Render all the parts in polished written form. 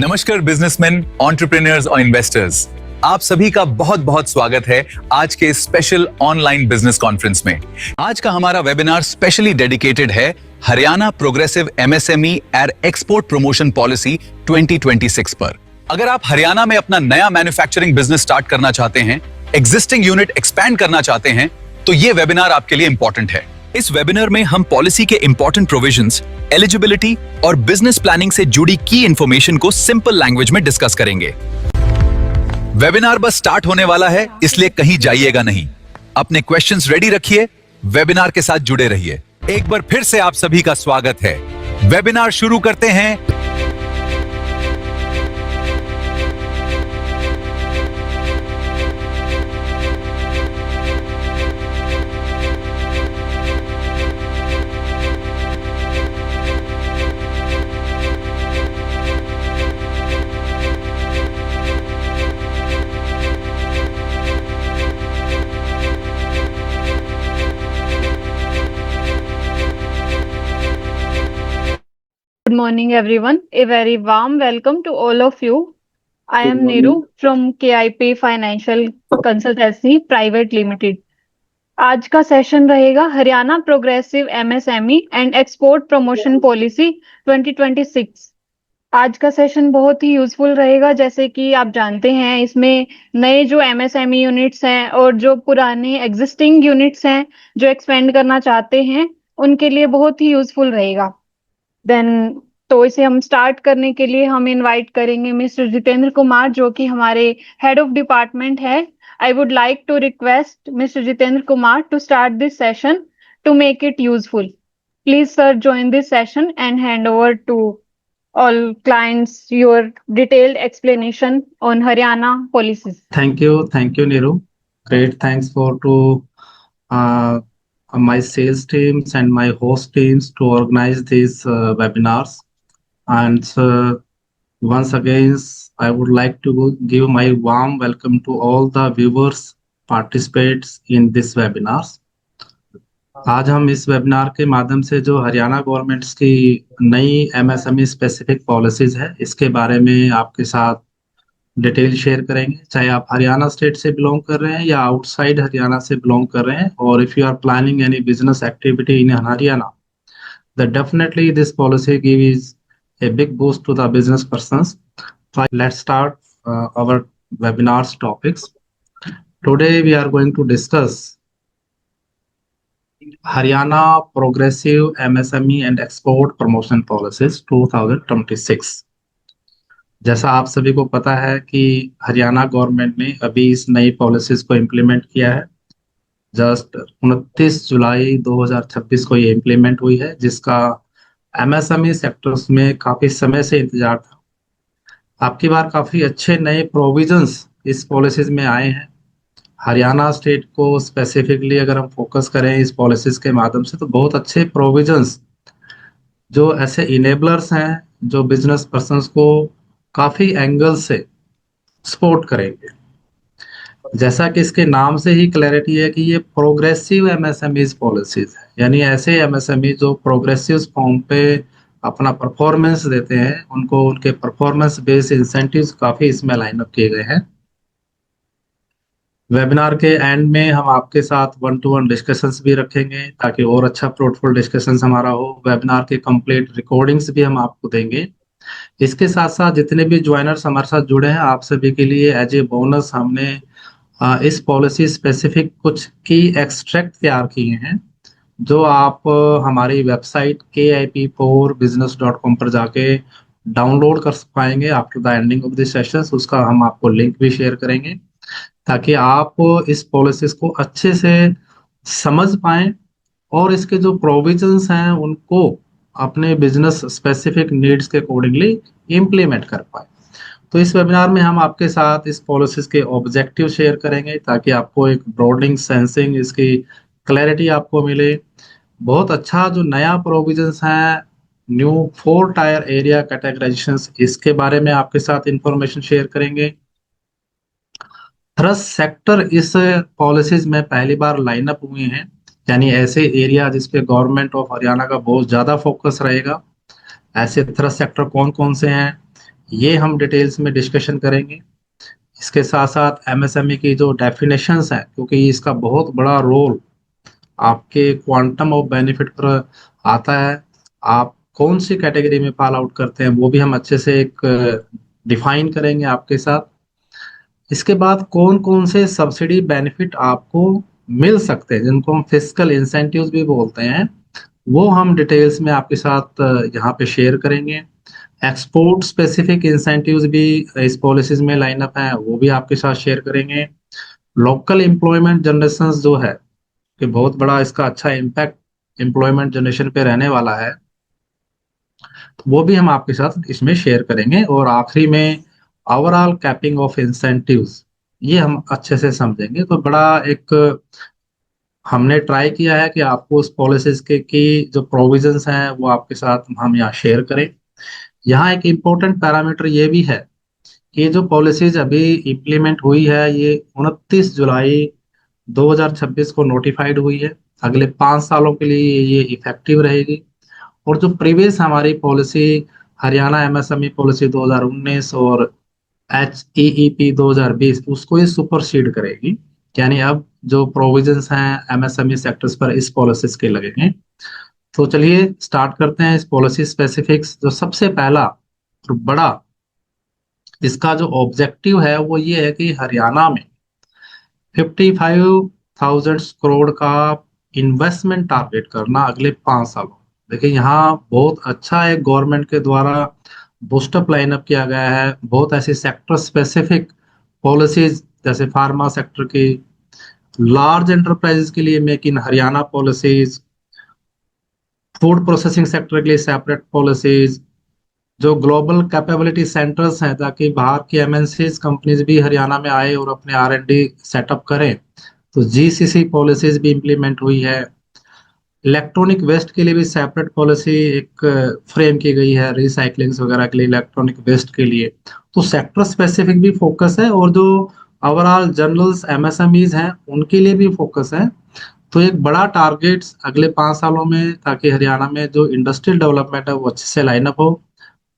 नमस्कार businessman, entrepreneurs और investors, आप सभी का बहुत बहुत स्वागत है आज के स्पेशल ऑनलाइन बिजनेस कॉन्फ्रेंस में। आज का हमारा वेबिनार स्पेशली डेडिकेटेड है Haryana progressive MSME and export promotion policy 2026 पर। अगर आप हरियाणा में अपना नया मैन्युफैक्चरिंग बिजनेस स्टार्ट करना चाहते हैं, एग्जिस्टिंग यूनिट एक्सपैंड करना चाहते हैं, तो ये वेबिनार आपके लिए इंपॉर्टेंट है। इस वेबिनार में हम पॉलिसी के इंपॉर्टेंट प्रोविजंस, एलिजिबिलिटी और बिजनेस प्लानिंग से जुड़ी की इंफॉर्मेशन को सिंपल लैंग्वेज में डिस्कस करेंगे। वेबिनार बस स्टार्ट होने वाला है, इसलिए कहीं जाइएगा नहीं। अपने क्वेश्चंस रेडी रखिए, वेबिनार के साथ जुड़े रहिए। एक बार फिर से आप सभी का स्वागत है। वेबिनार शुरू करते हैं। Good morning, everyone. A very warm welcome to all of you. I am Neeru from KIP Financial Consultancy Private Limited. आज का सेशन रहेगा Haryana progressive MSME and export promotion policy 2026। आज का सेशन बहुत ही यूजफुल रहेगा। जैसे कि आप जानते हैं, इसमें नए जो एमएसएमई यूनिट्स हैं और जो पुराने एग्जिस्टिंग यूनिट्स हैं जो एक्सपेंड करना चाहते हैं, उनके लिए बहुत ही यूजफुल रहेगा। तो इसे हम स्टार्ट करने के लिए हम इनवाइट करेंगे मिस्टर जितेंद्र कुमार, जो कि हमारे हेड ऑफ डिपार्टमेंट है। I would like to request mister Jitendra Kumar to start this session to make it useful. Please sir join this session and hand over to all clients your detailed explanation on Haryana policies. Thank you, Neeru. Great, thanks to my sales teams and my host teams to organize these webinars. And once again, I would like to give my warm welcome to all the viewers participants in this webinars. आज हम इस webinar के माध्यम से जो Haryana governments की नई MSME specific policies है, इसके बारे में आपके साथ डिटेल शेयर करेंगे। चाहे आप हरियाणा स्टेट से बिलोंग कर रहे हैं या आउटसाइड हरियाणा से बिलोंग कर रहे हैं, और if you are planning any business activity in Haryana, then definitely this policy gives a big boost to the business persons. So let's start our webinar's topics. Today we are going to discuss Haryana Progressive MSME and Export Promotion Policies 2026. जैसा आप सभी को पता है कि Haryana government ने अभी इस नई पॉलिसीज को इम्प्लीमेंट किया है। जस्ट 29 जुलाई 2026 को ये इम्प्लीमेंट हुई है, जिसका एमएसएमई सेक्टर्स में काफी समय से इंतजार था। आपकी बार काफी अच्छे नए प्रोविजंस इस पॉलिसीज में आए हैं। हरियाणा स्टेट को स्पेसिफिकली अगर हम फोकस करें इस पॉलिसीज के माध्यम से, तो बहुत अच्छे प्रोविजंस जो ऐसे इनेबलर्स हैं जो बिजनेस पर्संस को काफी एंगल से सपोर्ट करेंगे। जैसा कि इसके नाम से ही क्लैरिटी है कि ये प्रोग्रेसिव एमएसएमई पॉलिसीज है, यानी ऐसे एमएसएमई जो प्रोग्रेसिव फॉर्म पे अपना परफॉर्मेंस देते हैं, उनको उनके परफॉर्मेंस बेस्ड इंसेंटिव्स काफी इसमें लाइन अप किए गए हैं। वेबिनार के एंड में हम आपके साथ 1-to-1 डिस्कशंस भी रखेंगे, ताकि और अच्छा फ्रूटफुल डिस्कशंस हमारा हो। वेबिनार के कंप्लीट रिकॉर्डिंग्स भी हम आपको देंगे। इसके साथ साथ जितने भी ज्वाइनर्स हमारे साथ जुड़े हैं, आप सभी के लिए एज ए बोनस हमने इस पॉलिसी स्पेसिफिक कुछ की एक्सट्रैक्ट तैयार किए हैं, जो आप हमारी वेबसाइट KIP4business.com पर जाके डाउनलोड कर पाएंगे after the ending of this session. उसका हम आपको लिंक भी शेयर करेंगे, ताकि आप इस पॉलिसीज को अच्छे से समझ पाएं और इसके जो प्रोविजंस हैं उनको अपने बिजनेस स्पेसिफिक नीड्स के अकॉर्डिंगली इम्प्लीमेंट कर पाए। तो इस वेबिनार में हम आपके साथ इस पॉलिसीज के ऑब्जेक्टिव शेयर करेंगे, ताकि आपको एक ब्रॉडिंग सेंसिंग, इसकी क्लैरिटी आपको मिले। बहुत अच्छा जो नया प्रोविजंस है, न्यू 4 टायर एरिया कैटेगराइजेशंस, इसके बारे में आपके साथ इंफॉर्मेशन शेयर करेंगे। थ्रस्ट सेक्टर इस पॉलिसीज में पहली बार लाइन अप हुए हैं, यानी ऐसे एरिया जिसपे गवर्नमेंट ऑफ हरियाणा का बहुत ज्यादा फोकस रहेगा। ऐसे थ्रस्ट सेक्टर कौन कौन से हैं, ये हम डिटेल्स में डिस्कशन करेंगे। इसके साथ साथ एमएसएमई की जो डेफिनेशंस हैं, क्योंकि इसका बहुत बड़ा रोल आपके क्वांटम ऑफ बेनिफिट पर आता है, आप कौन सी कैटेगरी में फॉल आउट करते हैं वो भी हम अच्छे से एक डिफाइन करेंगे आपके साथ। इसके बाद कौन कौन से सब्सिडी बेनिफिट आपको मिल सकते हैं, जिनको हम फिस्कल इंसेंटिव्स भी बोलते हैं, वो हम डिटेल्स में आपके साथ यहाँ पे शेयर करेंगे। एक्सपोर्ट स्पेसिफिक इंसेंटिव्स भी इस पॉलिसीज में लाइनअप हैं, वो भी आपके साथ शेयर करेंगे। लोकल एम्प्लॉयमेंट जनरेशन जो है कि बहुत बड़ा इसका अच्छा इम्पैक्ट एम्प्लॉयमेंट जनरेशन पे रहने वाला है, तो वो भी हम आपके साथ इसमें शेयर करेंगे। और आखिरी में ओवरऑल कैपिंग ऑफ इंसेंटिव्स, ये हम अच्छे से समझेंगे। तो बड़ा एक हमने ट्राई किया है कि आपको उस पॉलिसीज के की जो प्रोविजंस हैं वो आपके साथ हम यहाँ शेयर करें। यहाँ एक इम्पोर्टेंट पैरामीटर ये भी है कि ये जो पॉलिसीज अभी इम्प्लीमेंट हुई है, ये 29 जुलाई 2026 को नोटिफाइड हुई है। अगले 5 सालों के लिए ये इफेक्टिव रहेगी। और जो प्रीवियस हमारी पॉलिसी हरियाणा एमएसएमई पॉलिसी 2019 और HEEP 2020, उसको ये सुपरसीड करेगी। यानी अब जो प्रोविजंस हैं एमएसएमई सेक्टर्स पर इस पॉलिसीज के लगेंगे। तो चलिए स्टार्ट करते हैं इस पॉलिसी स्पेसिफिक्स। जो सबसे पहला और बड़ा इसका जो ऑब्जेक्टिव है वो ये है कि हरियाणा में 55,000 करोड़ का इन्वेस्टमेंट टारगेट करना अगले 5 सालों। देखिए यहाँ बहुत अच्छा एक गवर्नमेंट के द्वारा बूस्टअप लाइनअप किया गया है। बहुत ऐसी सेक्टर स्पेसिफिक पॉलिसीज, जैसे फार्मा सेक्टर की, लार्ज एंटरप्राइजेस के लिए make in Haryana policies, food processing sector के लिए सेपरेट पॉलिसीज, जो ग्लोबल कैपेबिलिटी सेंटर्स हैं ताकि बाहर की एमएनसीज कंपनीज भी हरियाणा में आए और अपने R&D सेटअप करें, तो जीसीसी पॉलिसीज भी इम्प्लीमेंट हुई है। इलेक्ट्रॉनिक वेस्ट के लिए भी सेपरेट पॉलिसी एक फ्रेम की गई है, रिसाइकलिंग वगैरह के लिए, इलेक्ट्रॉनिक वेस्ट के लिए। तो सेक्टर स्पेसिफिक भी फोकस है, और जो ओवरऑल जनरल्स एमएसएमईज हैं उनके लिए भी फोकस है। तो एक बड़ा टारगेट अगले 5 सालों में, ताकि हरियाणा में जो इंडस्ट्रियल डेवलपमेंट है वो अच्छे से लाइनअप हो,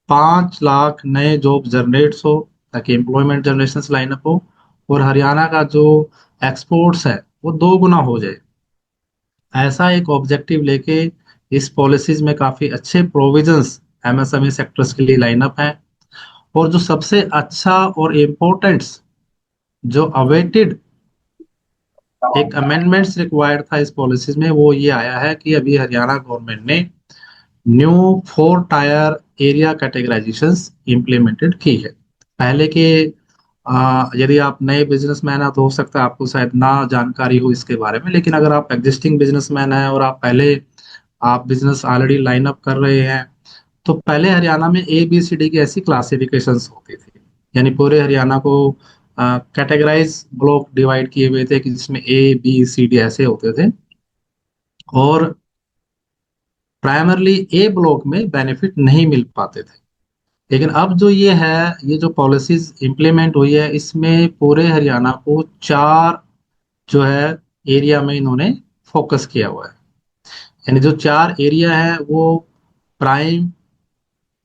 5 लाख नए जॉब जनरेट्स हो, ताकि एम्प्लॉयमेंट जनरेशन लाइनअप हो, और हरियाणा का जो एक्सपोर्ट्स है वो 2 गुना हो जाए। ऐसा एक ऑब्जेक्टिव लेके इस पॉलिसीज में काफी अच्छे प्रोविजंस एमएसएमई सेक्टर्स के लिए लाइनअप हैं। और जो सबसे अच्छा और इम्पोर्टेंट, जो अवेटेड एक अमेंडमेंट्स रिक्वायर्ड था इस पॉलिसीज में, वो ये आया है कि अभी हरियाणा गवर्नमेंट ने न्यू 4 टायर एरिया कैटेगराइजेशंस इम्प्लीमेंटेड की है। पहले के यदि आप नए बिजनेसमैन हैं तो हो सकता है आपको शायद ना जानकारी हो इसके बारे में, लेकिन अगर आप एग्जिस्टिंग बिजनेसमैन हैं और आप पहले आप बिजनेस ऑलरेडी लाइन अप कर रहे हैं, तो पहले हरियाणा में ABCD की ऐसी क्लासिफिकेशंस होती थी। यानी पूरे हरियाणा को कैटेगराइज ब्लॉक डिवाइड किए हुए थे कि जिसमें ABCD ऐसे होते थे, और प्राइमरली A ब्लॉक में बेनिफिट नहीं मिल पाते थे। लेकिन अब जो ये है, ये जो पॉलिसीज इम्प्लीमेंट हुई है, इसमें पूरे हरियाणा को 4 जो है एरिया में इन्होंने फोकस किया हुआ है। यानी जो 4 एरिया है वो प्राइम,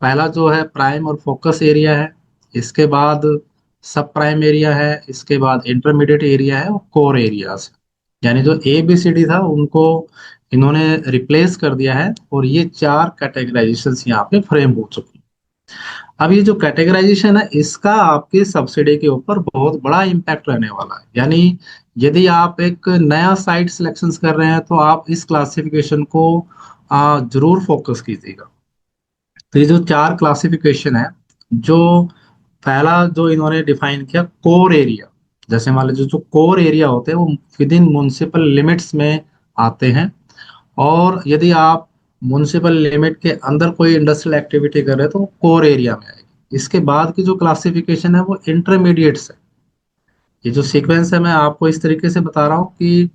पहला जो है प्राइम और फोकस एरिया है, इसके बाद सब प्राइम एरिया है, इसके बाद इंटरमीडिएट एरिया है, और कोर एरियाज। यानी जो ABCD था उनको इन्होंने रिप्लेस कर दिया है, और ये 4 कैटेगराइजेशन यहाँ पे फ्रेम हो चुकी है। अब ये जो कैटेगराइजेशन है, इसका आपके सब्सिडी के ऊपर बहुत बड़ा इम्पैक्ट रहने वाला है। यानी यदि आप एक नया साइट सिलेक्शन कर रहे हैं तो आप इस क्लासिफिकेशन को जरूर फोकस कीजिएगा। तो ये जो 4 क्लासिफिकेशन है, जो पहला जो इन्होंने डिफाइन किया, कोर एरिया। जैसे मान लीजिए जो कोर एरिया होते हैं वो विद इन म्युनिसिपल लिमिट्स में आते हैं, और यदि आप म्युनिसिपल लिमिट के अंदर कोई इंडस्ट्रियल एक्टिविटी कर रहे हैं तो वो कोर एरिया में आएगी। इसके बाद की जो क्लासिफिकेशन है वो इंटरमीडिएट्स है। ये जो सीक्वेंस है मैं आपको इस तरीके से बता रहा हूँ कि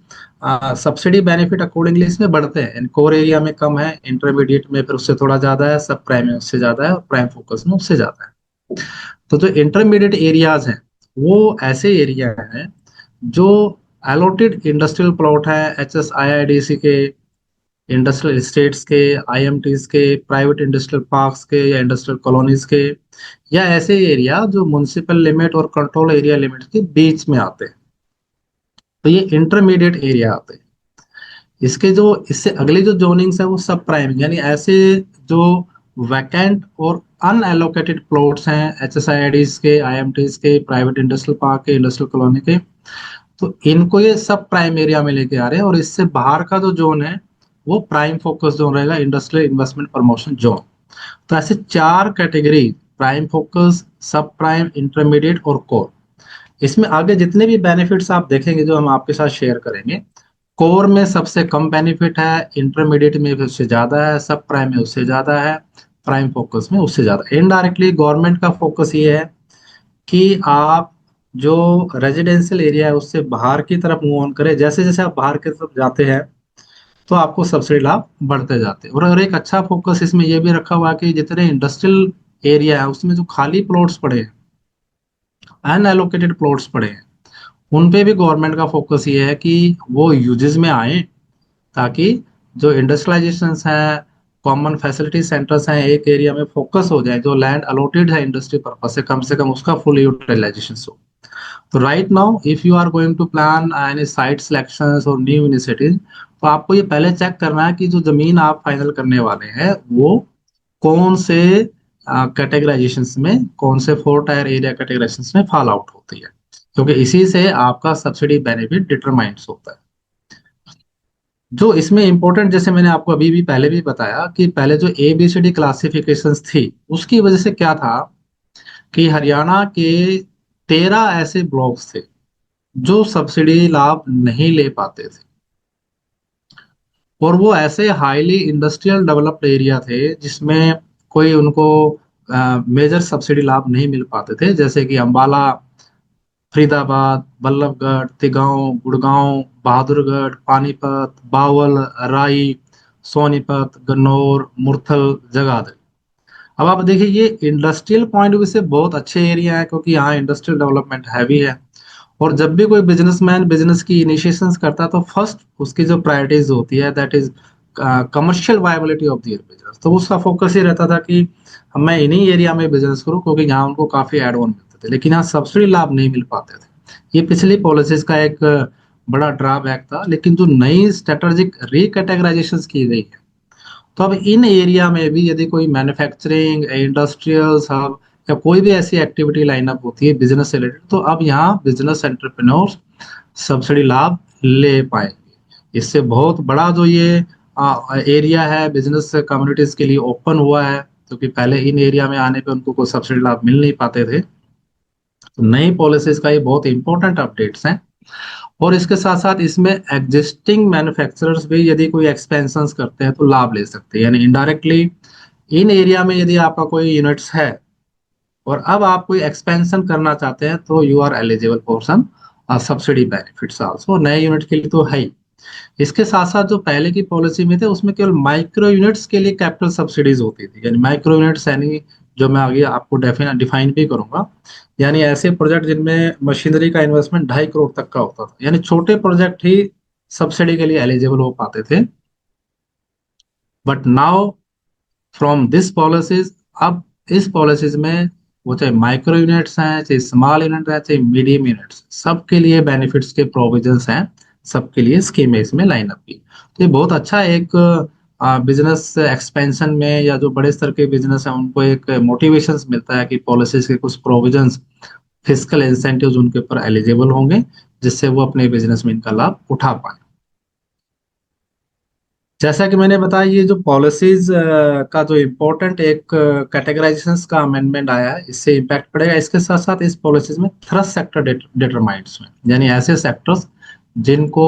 सब्सिडी बेनिफिट अकॉर्डिंगली इसमें बढ़ते हैं। कोर एरिया में कम है, इंटरमीडिएट में फिर उससे थोड़ा ज्यादा है, सब प्राइम में उससे ज्यादा है, और प्राइम फोकस में उससे ज्यादा है। तो जो इंटरमीडिएट एरियाज हैं वो ऐसे एरिया हैं जो अलॉटेड इंडस्ट्रियल प्लॉट है HSIIDC के, इंडस्ट्रियल स्टेट्स के, आईएमटीज के, प्राइवेट इंडस्ट्रियल पार्क्स के या इंडस्ट्रियल कॉलोनीज के, या ऐसे एरिया जो म्युनिसिपल लिमिट और कंट्रोल एरिया लिमिट के बीच में आते हैं, तो ये इंटरमीडिएट एरिया आते हैं। इसके जो इससे अगली जो जोनिंग्स है वो सब प्राइम, यानी ऐसे जो वैकेंट और अनएलोकेटेड प्लॉट्स हैं एचएसआईडीज के, आईएमटीज के, प्राइवेट इंडस्ट्रियल पार्क के, इंडस्ट्रियल कॉलोनी के, तो इनको ये सब प्राइम एरिया में लेके आ रहे हैं। और इससे बाहर का जो जोन है वो प्राइम फोकस जोन रहेगा, इंडस्ट्रियल इन्वेस्टमेंट प्रमोशन जोन। तो ऐसे 4 कैटेगरी, प्राइम फोकस, सब प्राइम, इंटरमीडिएट और कोर। इसमें आगे जितने भी बेनिफिट्स आप देखेंगे जो हम आपके साथ शेयर करेंगे, कोर में सबसे कम बेनिफिट है, इंटरमीडिएट में भी उससे ज्यादा है, सब प्राइम में उससे ज्यादा है, प्राइम फोकस में उससे ज्यादा। इनडायरेक्टली गवर्नमेंट का फोकस ये है कि आप जो रेजिडेंशियल एरिया है उससे बाहर की तरफ मूव ऑन करें। जैसे जैसे आप बाहर की तरफ जाते हैं तो आपको सब्सिडी लाभ बढ़ते जाते हैं। और एक अच्छा फोकस इसमें यह भी रखा हुआ है कि जितने इंडस्ट्रियल एरिया है उसमें जो खाली प्लॉट्स पड़े हैं, अनएलोकेटेड प्लॉट्स पड़े हैं, उन पे भी गवर्नमेंट का फोकस ये है कि वो यूजेस में आए, ताकि जो इंडस्ट्रियलाइजेशन है, कॉमन फैसिलिटी सेंटर्स हैं, एक एरिया में फोकस हो जाए। जो लैंड अलॉटेड है इंडस्ट्री पर्पज से कम उसका फुल यूटिलाइजेशन हो। तो right now if you are going to plan any site selections और न्यू इनिशिएटिव, तो आपको ये पहले चेक करना है कि जो जमीन आप फाइनल करने वाले हैं वो कौन से कैटेगराइजेशंस में, कौन से 4 टायर एरिया कैटेगराइजेशंस में फॉल आउट होती है, क्योंकि इसी से आपका सब्सिडी बेनिफिट डिटरमाइंड्स होता है। जो इसमें इंपॉर्टेंट, जैसे मैंने आपको अभी भी पहले भी बताया कि पहले जो ABCD क्लासिफिकेशंस थी उसकी वजह से क्या था कि हरियाणा के 13 ऐसे ब्लॉक्स थे जो सब्सिडी लाभ नहीं ले पाते थे, और वो ऐसे हाईली इंडस्ट्रियल डेवलप्ड एरिया थे जिसमें कोई उनको मेजर सब्सिडी लाभ नहीं मिल पाते थे, जैसे कि अंबाला, फरीदाबाद, बल्लभगढ़, तिगांव, गुड़गांव, बहादुरगढ़, पानीपत, बावल, राई, सोनीपत, गन्नौर, मुरथल, जगाधरी। अब आप देखिए ये इंडस्ट्रियल पॉइंट ऑफ व्यू से बहुत अच्छे एरिया है, क्योंकि यहाँ इंडस्ट्रियल डेवलपमेंट हैवी है। और जब भी कोई बिजनेसमैन बिजनेस की इनिशिएशंस करता है तो फर्स्ट उसकी जो प्रायोरिटीज होती है that is commercial viability of their business. तो उसका फोकस ये रहता था कि मैं इन्हीं एरिया में बिजनेस करूं, क्योंकि यहाँ उनको काफी एड ऑन मिलते थे, लेकिन यहाँ सब्सिडी लाभ नहीं मिल पाते थे। ये पिछली पॉलिसीज का एक बड़ा ड्रॉबैक था। लेकिन जो नई स्ट्रेटेजिक रिकैटेगराइजेशन की गई है, तो अब इन एरिया में भी यदि कोई मैन्युफैक्चरिंग, इंडस्ट्रियल हब या कोई भी ऐसी एक्टिविटी लाइनअप होती है बिजनेस से रिलेटेड, तो अब यहाँ बिजनेस एंटरप्रेन्योर्स सब्सिडी लाभ ले पाएंगे। इससे बहुत बड़ा जो ये एरिया है बिजनेस कम्युनिटीज के लिए ओपन हुआ है, क्योंकि पहले इन एरिया में आने पे उनको कोई सब्सिडी लाभ मिल नहीं पाते थे। तो नई पॉलिसीज का ये बहुत इंपॉर्टेंट अपडेट्स हैं। और इसके साथ साथ इसमें एग्जिस्टिंग मैन्युफैक्चरर्स भी यदि कोई एक्सपेंशंस करते हैं तो लाभ ले सकते हैं, यानी इनडायरेक्टली इन एरिया में यदि आपका कोई यूनिट्स है और अब आप कोई एक्सपेंशन करना चाहते हैं तो you are eligible for some subsidy benefits also. नए यूनिट के लिए तो है ही। इसके साथ साथ जो पहले की पॉलिसी में थे उसमें केवल माइक्रो यूनिट्स के लिए कैपिटल सब्सिडीज होती थी, यानी माइक्रो यूनिट्स यानी जो मैं आगे आपको डिफाइन भी करूंगा, यानी ऐसे प्रोजेक्ट जिनमें मशीनरी का इन्वेस्टमेंट 2.5 करोड़ तक का होता था, यानी छोटे प्रोजेक्ट ही सब्सिडी के लिए एलिजिबल हो पाते थे। But now from this policies, अब इस पॉलिसीज में वो चाहे माइक्रो यूनिट्स हैं, चाहे स्मॉल यूनिट है, चाहे मीडियम यूनिट्स, सबके लिए बेनिफिट्स के प्रोविजंस हैं, सबके लिए स्कीम है इसमें लाइनअप की। तो ये बहुत अच्छा एक बिजनेस एक्सपेंशन में या जो बड़े स्तर के बिजनेस है उनको एक मोटिवेशन मिलता है कि पॉलिसीज के कुछ प्रोविजंस, फिस्कल इंसेंटिव्स उनके ऊपर एलिजिबल होंगे, जिससे वो अपने बिजनेस में इनका लाभ उठा पाए। जैसा कि मैंने बताया ये जो पॉलिसीज का जो इम्पोर्टेंट एक कैटेगराइजेशंस का अमेंडमेंट आया है, इससे इम्पैक्ट पड़ेगा। इसके साथ साथ इस पॉलिसीज में थ्रस्ट सेक्टर डिटरमाइंड्स में, यानी ऐसे सेक्टर्स जिनको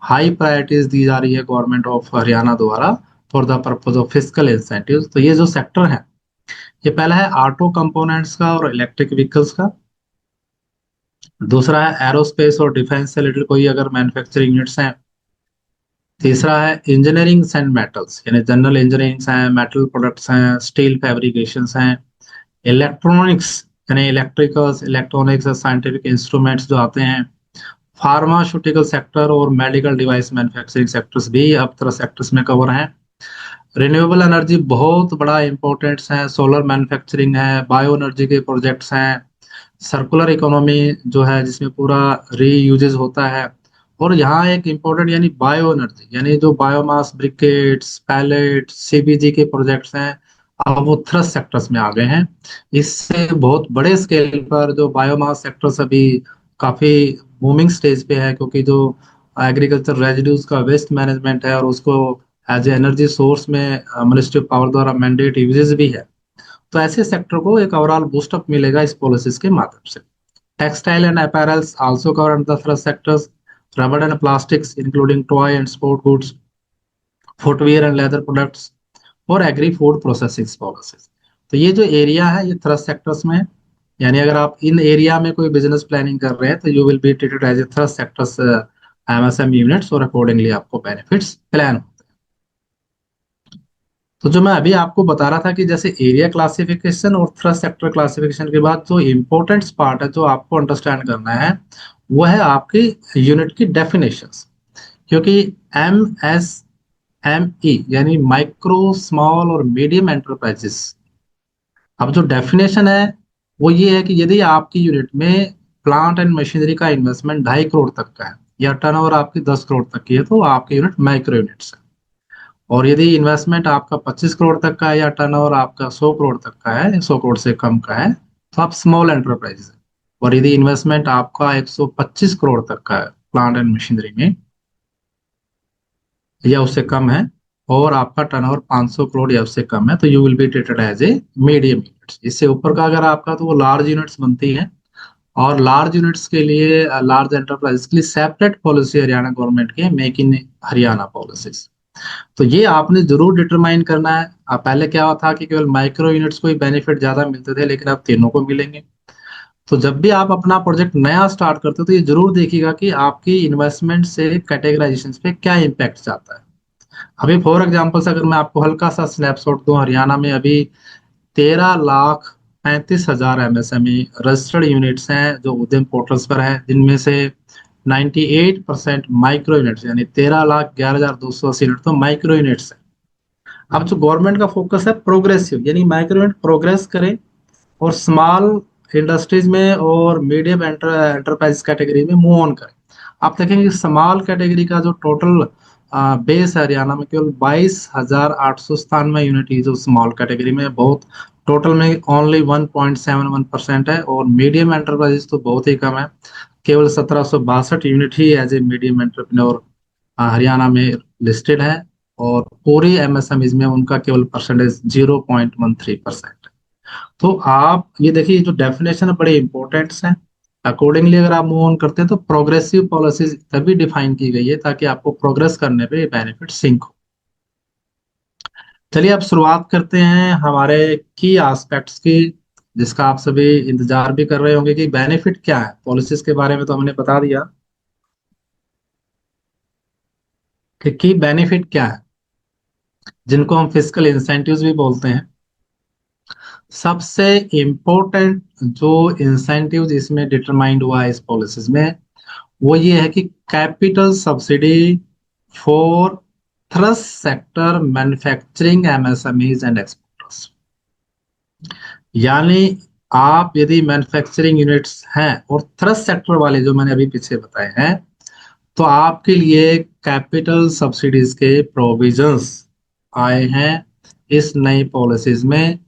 हाई प्रायोरिटीज दी जा रही है गवर्नमेंट ऑफ हरियाणा द्वारा for the purpose of fiscal incentives. तो ये जो सेक्टर है, ये पहला है ऑटो कंपोनेंट्स का और इलेक्ट्रिक व्हीकल्स का। दूसरा है एरोस्पेस और डिफेंस से रिलेटेड कोई अगर मैन्युफैक्चरिंग यूनिट्स हैं। तीसरा है इंजीनियरिंग एंड मेटल्स, यानी जनरल इंजीनियरिंग हैं, मेटल प्रोडक्ट्स हैं, स्टील फैब्रिकेशंस हैं। इलेक्ट्रॉनिक्स यानी इलेक्ट्रिकल्स, इलेक्ट्रॉनिक्स, साइंटिफिक इंस्ट्रूमेंट्स जो आते हैं। फार्मास्यूटिकल सेक्टर और मेडिकल डिवाइस मैन्युफैक्चरिंग सेक्टर्स भी अब तरह सेक्टर्स में कवर हैं। रिन्यूएबल एनर्जी बहुत बड़ा इंपॉर्टेंट्स है, सोलर मैन्युफैक्चरिंग है, बायो एनर्जी के प्रोजेक्ट्स हैं, सर्कुलर इकोनॉमी जो है जिसमें पूरा रीयूजेस होता है। और यहाँ एक इम्पोर्टेंट यानी बायो एनर्जी यानी जो बायोमास ब्रिकेट्स, पैलेट, सीबीजी के प्रोजेक्ट्स हैं, अब वो थ्रस्ट सेक्टर्स में आ गए हैं। इससे बहुत बड़े स्केल पर जो बायोमास सेक्टर्स अभी काफी बूमिंग स्टेज पे है, क्योंकि जो एग्रीकल्चर रेजिड्यूज का वेस्ट मैनेजमेंट है और उसको एज ए एनर्जी सोर्स में मिनिस्ट्री ऑफ पावर द्वारा मैंडेट यूजेस भी है। तो ऐसे सेक्टर को एक ओवरऑल बूस्टअप मिलेगा इस पॉलिसीज के माध्यम से। Textile and apparels also cover under the thrust sectors, rubber and plastics including toy and sport goods, footwear and leather products और एग्री फूड प्रोसेसिंग पॉलिसीज। तो ये जो एरिया है ये थ्रस्ट सेक्टर्स में है। यानी अगर आप इन एरिया में कोई बिजनेस प्लानिंग कर रहे हैं तो you will be treated as a thrust sectors MSM units और अकॉर्डिंगली आपको बेनिफिट्स प्लान होते हैं। तो जो मैं अभी आपको बता रहा था कि जैसे एरिया क्लासिफिकेशन और थ्रस्ट सेक्टर क्लासिफिकेशन के बाद जो इम्पोर्टेंट पार्ट है जो आपको अंडरस्टैंड करना है वो है आपकी यूनिट की डेफिनेशंस। क्योंकि एमएसएमई यानी माइक्रो स्मॉल और मीडियम एंटरप्राइजेस, अब जो डेफिनेशन है वो ये है कि यदि आपकी यूनिट में प्लांट एंड मशीनरी का इन्वेस्टमेंट 2.5 करोड़ तक का है या टर्नओवर आपकी 10 करोड़ तक की है तो आपकी यूनिट माइक्रो यूनिट्स है। और यदि इन्वेस्टमेंट आपका 25 करोड़ तक का है या टर्नओवर आपका 100 करोड़ तक का है, 100 करोड़ से कम का है, तो आप स्मॉल एंटरप्राइज है। और यदि इन्वेस्टमेंट आपका 125 करोड़ तक का है प्लांट एंड मशीनरी में या उससे कम है और आपका टर्नओवर 500 करोड़ या उससे कम है तो you will be treated as a medium units. इससे ऊपर का अगर आपका तो वो लार्ज यूनिट्स बनती है। और लार्ज यूनिट्स के लिए, लार्ज एंटरप्राइज के लिए सेपरेट पॉलिसी हरियाणा गवर्नमेंट की है, मेक इन हरियाणा पॉलिसीज। तो ये आपने जरूर डिटरमाइन करना है। पहले क्या था कि केवल माइक्रो यूनिट्स को ही बेनिफिट ज्यादा मिलते थे, लेकिन अब तीनों को मिलेंगे। तो जब भी आप अपना प्रोजेक्ट नया स्टार्ट करते हो तो ये जरूर देखिएगा कि आपकी इन्वेस्टमेंट से कैटेगराइजेशन पे क्या इम्पैक्ट जाता है। अभी फॉर एग्जाम्पल अगर मैं आपको हल्का सा स्नैपशॉट दूं, हरियाणा में अभी 13,35,000 एमएसएमई रजिस्टर्ड यूनिट्स हैं जो उद्यम पोर्टल्स पर है, जिनमें से 98% माइक्रो यूनिट्स यानी 13,11,280 यूनिट तो माइक्रो यूनिट्स है। अब जो गवर्नमेंट का फोकस है प्रोग्रेसिव यानी माइक्रो यूनिट प्रोग्रेस करें और स्मॉल इंडस्ट्रीज में और मीडियम एंटरप्राइज कैटेगरी में मूव ऑन करें। आप देखेंगे स्मॉल कैटेगरी का जो टोटल बेस है हरियाणा में केवल 22,897 यूनिट ही जो स्मॉल कैटेगरी में बहुत, टोटल में ओनली 1.71% है। और मीडियम एंटरप्राइजेस तो बहुत ही कम है, केवल 1762 यूनिट ही as a medium entrepreneur Haryana में लिस्टेड है। और पूरी एमएसएमईज में उनका केवल परसेंटेज 0.13% है। तो आप ये देखिए जो डेफिनेशन है बड़े इंपॉर्टेंट हैं। अकॉर्डिंगली अगर आप मूव ऑन करते हैं तो प्रोग्रेसिव पॉलिसीज तभी डिफाइन की गई है ताकि आपको प्रोग्रेस करने पे बेनिफिट सिंक हो। चलिए अब शुरुआत करते हैं हमारे की एस्पेक्ट्स की, जिसका आप सभी इंतजार भी कर रहे होंगे कि बेनिफिट क्या है। पॉलिसीज के बारे में तो हमने बता दिया कि की बेनिफिट क्या है, जिनको हम फिस्कल इंसेंटिव्स भी बोलते हैं। सबसे इम्पोर्टेंट जो इंसेंटिव इसमें डिटरमाइंड हुआ है इस पॉलिसीज में वो ये है कि capital subsidy for thrust sector manufacturing MSMEs and exporters. यानी आप यदि मैन्युफैक्चरिंग यूनिट्स हैं और थ्रस्ट सेक्टर वाले जो मैंने अभी पीछे बताए हैं तो आपके लिए कैपिटल सब्सिडीज के प्रोविजंस आए हैं इस नई पॉलिसीज में।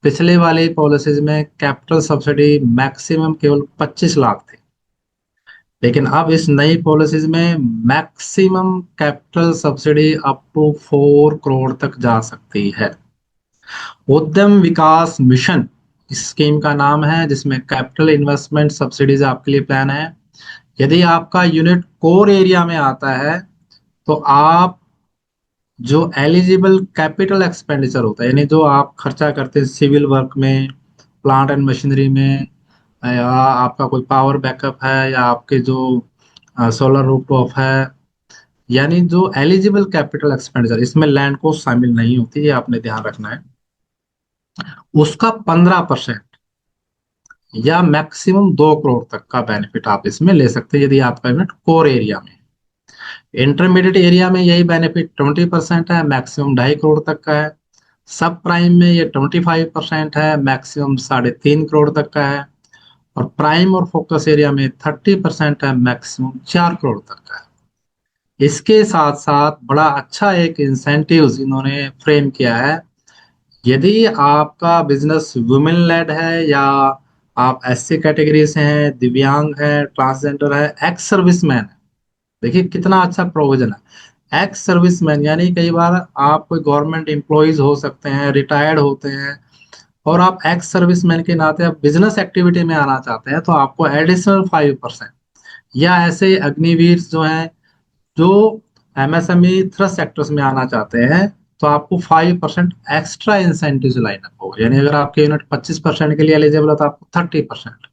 पिछले वाली पॉलिसीज में कैपिटल सब्सिडी मैक्सिमम केवल 25 लाख थी, लेकिन अब इस नई पॉलिसीज में maximum capital subsidy up to 4 crore तक जा सकती है। उद्यम विकास मिशन इस स्कीम का नाम है, जिसमें कैपिटल इन्वेस्टमेंट सब्सिडीज आपके लिए प्लान है। यदि आपका यूनिट कोर एरिया में आता है तो आप जो एलिजिबल कैपिटल एक्सपेंडिचर होता है यानी जो आप खर्चा करते हैं सिविल वर्क में, प्लांट एंड मशीनरी में, या आपका कोई पावर बैकअप है या आपके जो सोलर रूफटॉप है, यानी जो एलिजिबल कैपिटल एक्सपेंडिचर, इसमें लैंड कॉस्ट शामिल नहीं होती, ये आपने ध्यान रखना है। उसका 15% या मैक्सिमम 2 करोड़ तक का बेनिफिट आप इसमें ले सकते हैं यदि आपका यूनिट कोर एरिया में। इंटरमीडिएट एरिया में यही बेनिफिट 20% है, मैक्सिमम 2.5 करोड़ तक का है। सब प्राइम में ये 25% है, मैक्सिमम 3.5 करोड़ तक का है। और प्राइम और फोकस एरिया में 30% है, मैक्सिमम 4 करोड़ तक का है। इसके साथ साथ बड़ा अच्छा एक इंसेंटिव्स इन्होंने फ्रेम किया है। यदि आपका बिजनेस वुमेन लेड है या आप एससी कैटेगरी से हैं, दिव्यांग है, ट्रांसजेंडर है, एक्स सर्विसमैन है, देखिए कितना अच्छा प्रोविजन है। एक्स सर्विसमैन यानी कई बार आप कोई गवर्नमेंट एम्प्लॉयज हो सकते हैं, रिटायर्ड होते हैं, और आप एक्स सर्विसमैन के नाते आप बिजनेस एक्टिविटी में आना चाहते हैं तो आपको एडिशनल 5%, या ऐसे अग्निवीर जो हैं जो एमएसएमई थ्रस्ट सेक्टर्स में आना चाहते हैं तो आपको 5% एक्स्ट्रा इंसेंटिव लाइन अप होगा। यानी अगर आपके यूनिट 25% के लिए एलिजिबल है तो आपको 30%।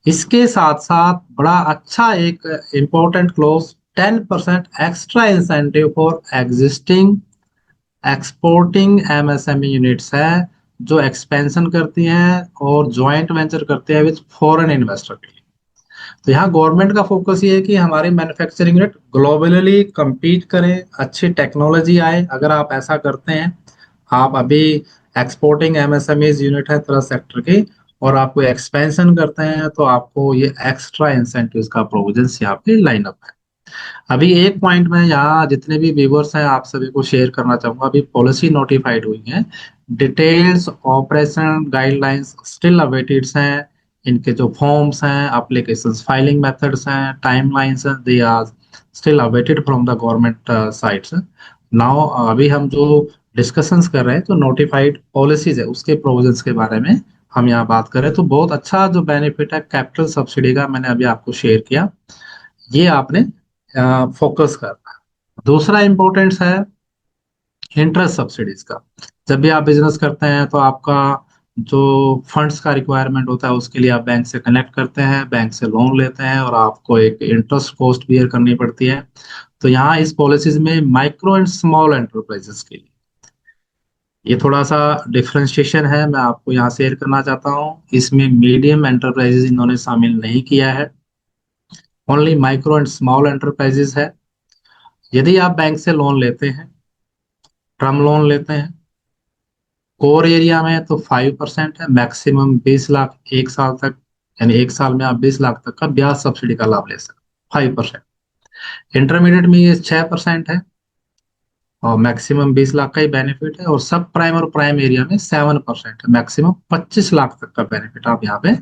इसके साथ साथ बड़ा अच्छा एक important close, 10% extra incentive for existing exporting MSME units है जो एक्सपेंशन करती हैं और ज्वाइंट वेंचर करते हैं विद फॉरेन इन्वेस्टर के लिए। तो यहाँ गवर्नमेंट का फोकस ये है कि हमारी मैन्युफैक्चरिंग यूनिट ग्लोबली compete करें, अच्छी टेक्नोलॉजी आए। अगर आप ऐसा करते हैं, आप अभी एक्सपोर्टिंग एमएसएमईज यूनिट है तरह सेक्टर की, और आपको एक्सपेंशन करते हैं तो आपको ये एक्स्ट्रा इंसेंटिव्स का प्रोविजन यहाँ पे लाइन अप है। अभी एक पॉइंट में यहाँ जितने भी व्यूवर्स हैं आप सभी को शेयर करना चाहूंगा। अभी पॉलिसी नोटिफाइड हुई है, details operation guidelines still awaited हैं। इनके जो फॉर्म्स हैं, एप्लीकेशंस फाइलिंग मेथड्स हैं, टाइमलाइंस हैं, they are still awaited from the government sides. Now अभी हम जो डिस्कशंस कर रहे हैं जो नोटिफाइड पॉलिसीज है उसके प्रोविजंस के बारे में हम यहाँ बात करें तो बहुत अच्छा जो बेनिफिट है कैपिटल सब्सिडी का मैंने अभी आपको शेयर किया, ये आपने फोकस करना है। दूसरा इंपॉर्टेंस है इंटरेस्ट सब्सिडीज का। जब भी आप बिजनेस करते हैं तो आपका जो फंड्स का रिक्वायरमेंट होता है उसके लिए आप बैंक से कनेक्ट करते हैं, बैंक से लोन लेते हैं और आपको एक इंटरेस्ट कॉस्ट बियर करनी पड़ती है। तो यहाँ इस पॉलिसीज में माइक्रो एंड स्मॉल एंटरप्राइजेस के लिए ये थोड़ा सा डिफरेंशिएशन है, मैं आपको यहाँ शेयर करना चाहता हूँ। इसमें मीडियम एंटरप्राइजेस इन्होंने शामिल नहीं किया है, only micro and small enterprises है। यदि आप बैंक से लोन लेते हैं, टर्म लोन लेते हैं कोर एरिया में तो 5% है, मैक्सिमम 20 लाख एक साल तक, यानी एक साल में आप 20 लाख तक का ब्याज सब्सिडी का लाभ ले सकते 5%। इंटरमीडिएट में ये 6% है और मैक्सिमम 20 लाख का ही बेनिफिट है। और सब प्राइम और प्राइम एरिया में 7% है, मैक्सिमम 25 लाख तक का बेनिफिट आप यहाँ पे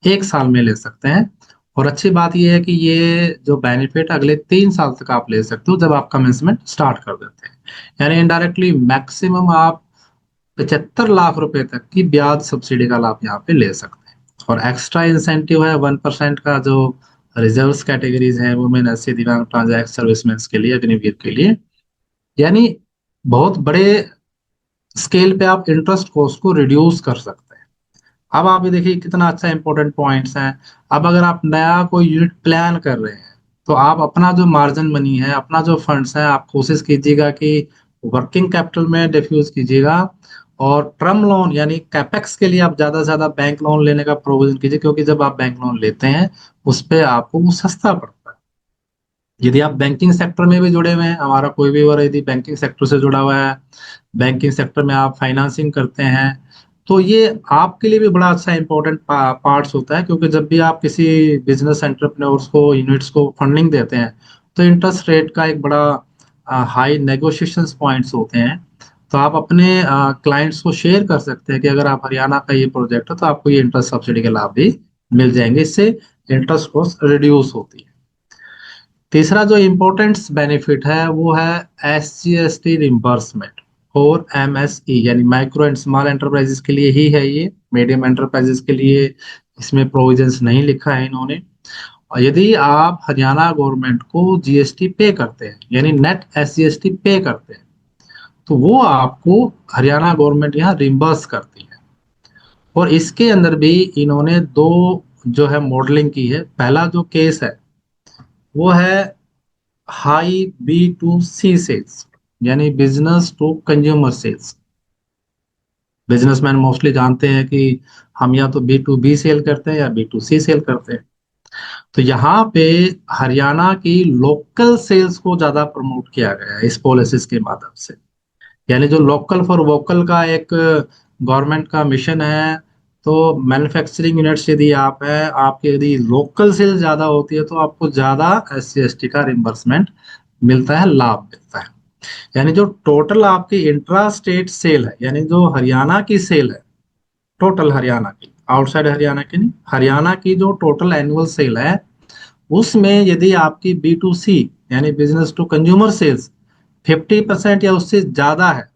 एक साल में ले सकते हैं। और अच्छी बात यह है कि ये जो बेनिफिट अगले 3 साल तक आप ले सकते हो जब आप कमेंसमेंट स्टार्ट कर देते हैं। यानी इनडायरेक्टली मैक्सिमम आप 75 लाख रुपए तक की ब्याज सब्सिडी का लाभ यहाँ पे ले सकते हैं। और एक्स्ट्रा इंसेंटिव है 1% का जो रिजर्व कैटेगरीज हैं, वुमेन, एससी, दिव्यांग, ट्रांस सर्विसमैन के लिए, अग्निवीर के लिए। यानी बहुत बड़े स्केल पे आप इंटरेस्ट कॉस्ट को रिड्यूस कर सकते हैं। अब आप ये देखिए कितना अच्छा इंपॉर्टेंट पॉइंट्स हैं। अब अगर आप नया कोई यूनिट प्लान कर रहे हैं तो आप अपना जो मार्जिन मनी है, अपना जो फंड्स है, आप कोशिश कीजिएगा कि वर्किंग कैपिटल में डिफ्यूज कीजिएगा। और टर्म लोन यानी कैपेक्स के लिए आप ज्यादा से ज्यादा बैंक लोन लेने का प्रोविजन कीजिए, क्योंकि जब आप बैंक लोन लेते हैं उस पे आपको वो सस्ता पड़ता है। यदि आप बैंकिंग सेक्टर में भी जुड़े हुए हैं, हमारा कोई भी वर्ग यदि बैंकिंग सेक्टर से जुड़ा हुआ है, बैंकिंग सेक्टर में आप फाइनेंसिंग करते हैं, तो ये आपके लिए भी बड़ा अच्छा इंपॉर्टेंट पार्ट्स होता है। क्योंकि जब भी आप किसी बिजनेस एंटरप्रेन्योर्स को, यूनिट्स को फंडिंग देते हैं तो इंटरेस्ट रेट का एक बड़ा हाई नेगोशिएशंस पॉइंट्स होते हैं। तो आप अपने क्लाइंट्स को शेयर कर सकते हैं कि अगर आप हरियाणा का ये प्रोजेक्ट है तो आपको ये इंटरेस्ट सब्सिडी के लाभ भी मिल जाएंगे, इससे इंटरेस्ट कॉस्ट रिड्यूस होती है। तीसरा जो इम्पोर्टेंट बेनिफिट है वो है SGST रिम्बर्समेंट और MSE, यानी माइक्रो एंड स्मॉल एंटरप्राइजेस के लिए ही है ये, मीडियम एंटरप्राइजेस के लिए इसमें प्रोविजंस नहीं लिखा है इन्होंने। और यदि आप हरियाणा गवर्नमेंट को GST पे करते हैं, यानी नेट SGST पे करते हैं, तो वो आपको हरियाणा गवर्नमेंट यहाँ रिम्बर्स करती है। और इसके अंदर भी इन्होंने दो जो है मॉडलिंग की है। पहला जो केस है वो है हाई B2C सेल्स, यानी business to consumer sales. Businessman mostly जानते हैं कि हम या तो B2B सेल करते हैं या B2C सेल करते हैं। तो यहाँ पे हरियाणा की लोकल सेल्स को ज्यादा प्रमोट किया गया है इस पॉलिसीज के माध्यम से। यानी जो लोकल फॉर वोकल का एक गवर्नमेंट का मिशन है, तो मैन्युफैक्चरिंग यूनिट्स यदि आप है, आपकी यदि लोकल सेल ज्यादा होती है तो आपको ज्यादा SC/ST का रिम्बर्समेंट मिलता है, लाभ मिलता है। यानी जो टोटल आपकी इंट्रा स्टेट सेल है, यानी जो हरियाणा की सेल है, टोटल हरियाणा की, आउटसाइड हरियाणा की नहीं, हरियाणा की जो टोटल एनुअल सेल है, उसमें यदि आपकी B2C यानी बिजनेस टू कंज्यूमर सेल्स 50% या उससे ज्यादा है,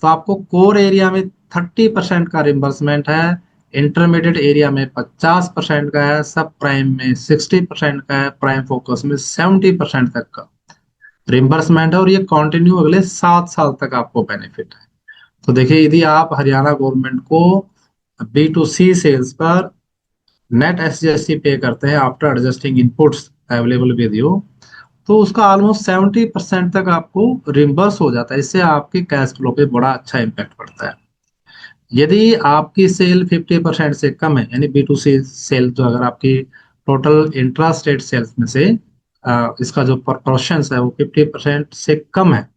तो आपको कोर एरिया में 30% का रिम्बर्समेंट है, इंटरमीडिएट एरिया में 50% का है, सब प्राइम में 60% का है, प्राइम फोकस में 70% तक का रिम्बर्समेंट है, और ये कंटिन्यू अगले 7 साल तक आपको बेनिफिट है। तो देखिए, यदि आप हरियाणा गवर्नमेंट को B2C सेल्स पर नेट SGST पे करते हैं after adjusting inputs available with you, तो उसका ऑलमोस्ट 70% तक आपको रिम्बर्स हो जाता है। इससे आपके कैश फ्लो पे बड़ा अच्छा इम्पैक्ट पड़ता है। यदि आपकी सेल 50% से कम है, यानी B2C सेल जो अगर आपकी टोटल इंट्रा स्टेट सेल्स में से इसका जो प्रोपोर्शन है वो 50% से कम है,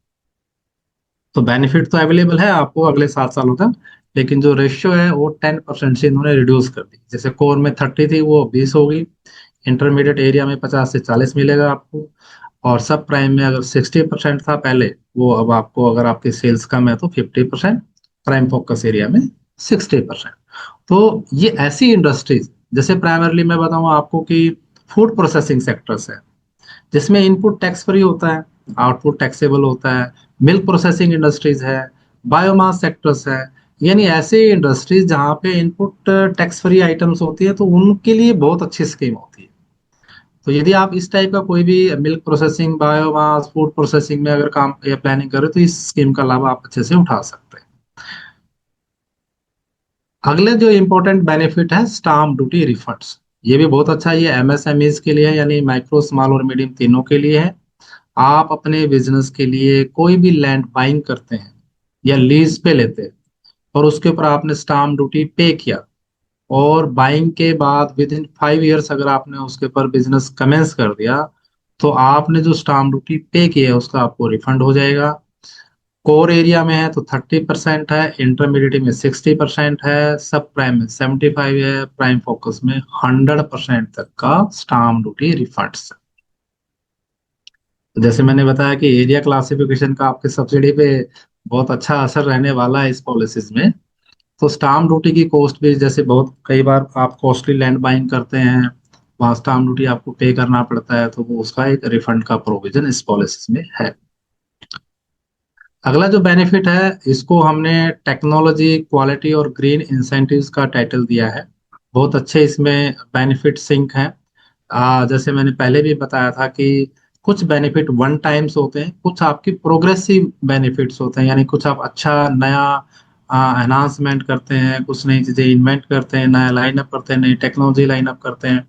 तो बेनिफिट तो अवेलेबल है आपको अगले 7 सालों तक, लेकिन जो रेशियो है वो 10% से इन्होंने रिड्यूस कर दी। जैसे कोर में 30 थी, वो 20 होगी, इंटरमीडिएट एरिया में 50 से 40 मिलेगा आपको, और सब प्राइम में अगर 60% था पहले, वो अब आपको, अगर आपकी सेल्स कम है तो 50%, प्राइम फोकस एरिया में 60%। तो ये ऐसी इंडस्ट्रीज, जैसे प्राइमरली मैं बताऊं आपको कि फूड प्रोसेसिंग सेक्टर्स है, जिसमें इनपुट टैक्स फ्री होता है, आउटपुट टैक्सेबल होता है, मिल्क प्रोसेसिंग इंडस्ट्रीज है, बायोमास सेक्टर्स है, यानी ऐसे इंडस्ट्रीज जहाँ पे इनपुट टैक्स फ्री आइटम्स होती है, तो उनके लिए बहुत अच्छी स्कीम होती है। तो यदि आप इस टाइप का कोई भी milk processing, biomass, food processing में अगर काम या प्लानिंग करें, तो इस स्कीम का लाभ आप अच्छे से उठा सकते हैं। अगले जो इम्पोर्टेंट बेनिफिट है, स्टाम्प ड्यूटी रिफंड्स। ये भी बहुत अच्छा है, ये MSMEs के लिए है, यानी माइक्रो, स्मॉल और मीडियम तीनों के लिए है। आप अपने बिजनेस के लिए कोई भी लैंड बाइंग करते हैं या लीज पे लेते हैं, और उसके ऊपर आपने स्टाम्प ड्यूटी पे किया, और बाइंग के बाद विद इन 5 ईयर्स अगर आपने उसके ऊपर बिजनेस कमेंस कर दिया, तो आपने जो स्टाम्प ड्यूटी पे किया है उसका आपको रिफंड हो जाएगा। कोर एरिया में है तो 30% है, इंटरमीडिएट में 60% है, सब प्राइम में 75 है, प्राइम फोकस में 100% तक का स्टाम्प ड्यूटी रिफंड। जैसे मैंने बताया कि एरिया क्लासिफिकेशन का आपके सब्सिडी पे बहुत अच्छा असर रहने वाला है इस पॉलिसीज में। तो स्टाम्प ड्यूटी की कॉस्ट भी, जैसे बहुत कई बार आप कॉस्टली लैंड बाइंग करते हैं, वहाँ स्टाम्प ड्यूटी आपको पे करना पड़ता है, तो वो उसका एक रिफंड का प्रोविजन इस पॉलिसीज में है। अगला जो बेनिफिट है, इसको हमने टेक्नोलॉजी, क्वालिटी और ग्रीन इंसेंटिव्स का टाइटल दिया है। बहुत अच्छे इसमें बेनिफिट सिंक हैं। जैसे मैंने पहले भी बताया था कि कुछ बेनिफिट वन टाइम्स होते हैं, कुछ आपकी प्रोग्रेसिव बेनिफिट्स होते हैं, यानी कुछ आप अच्छा नया एनहांसमेंट करते हैं, कुछ नई चीजें इन्वेंट करते हैं, नया लाइनअप करते हैं, नई टेक्नोलॉजी लाइनअप करते हैं।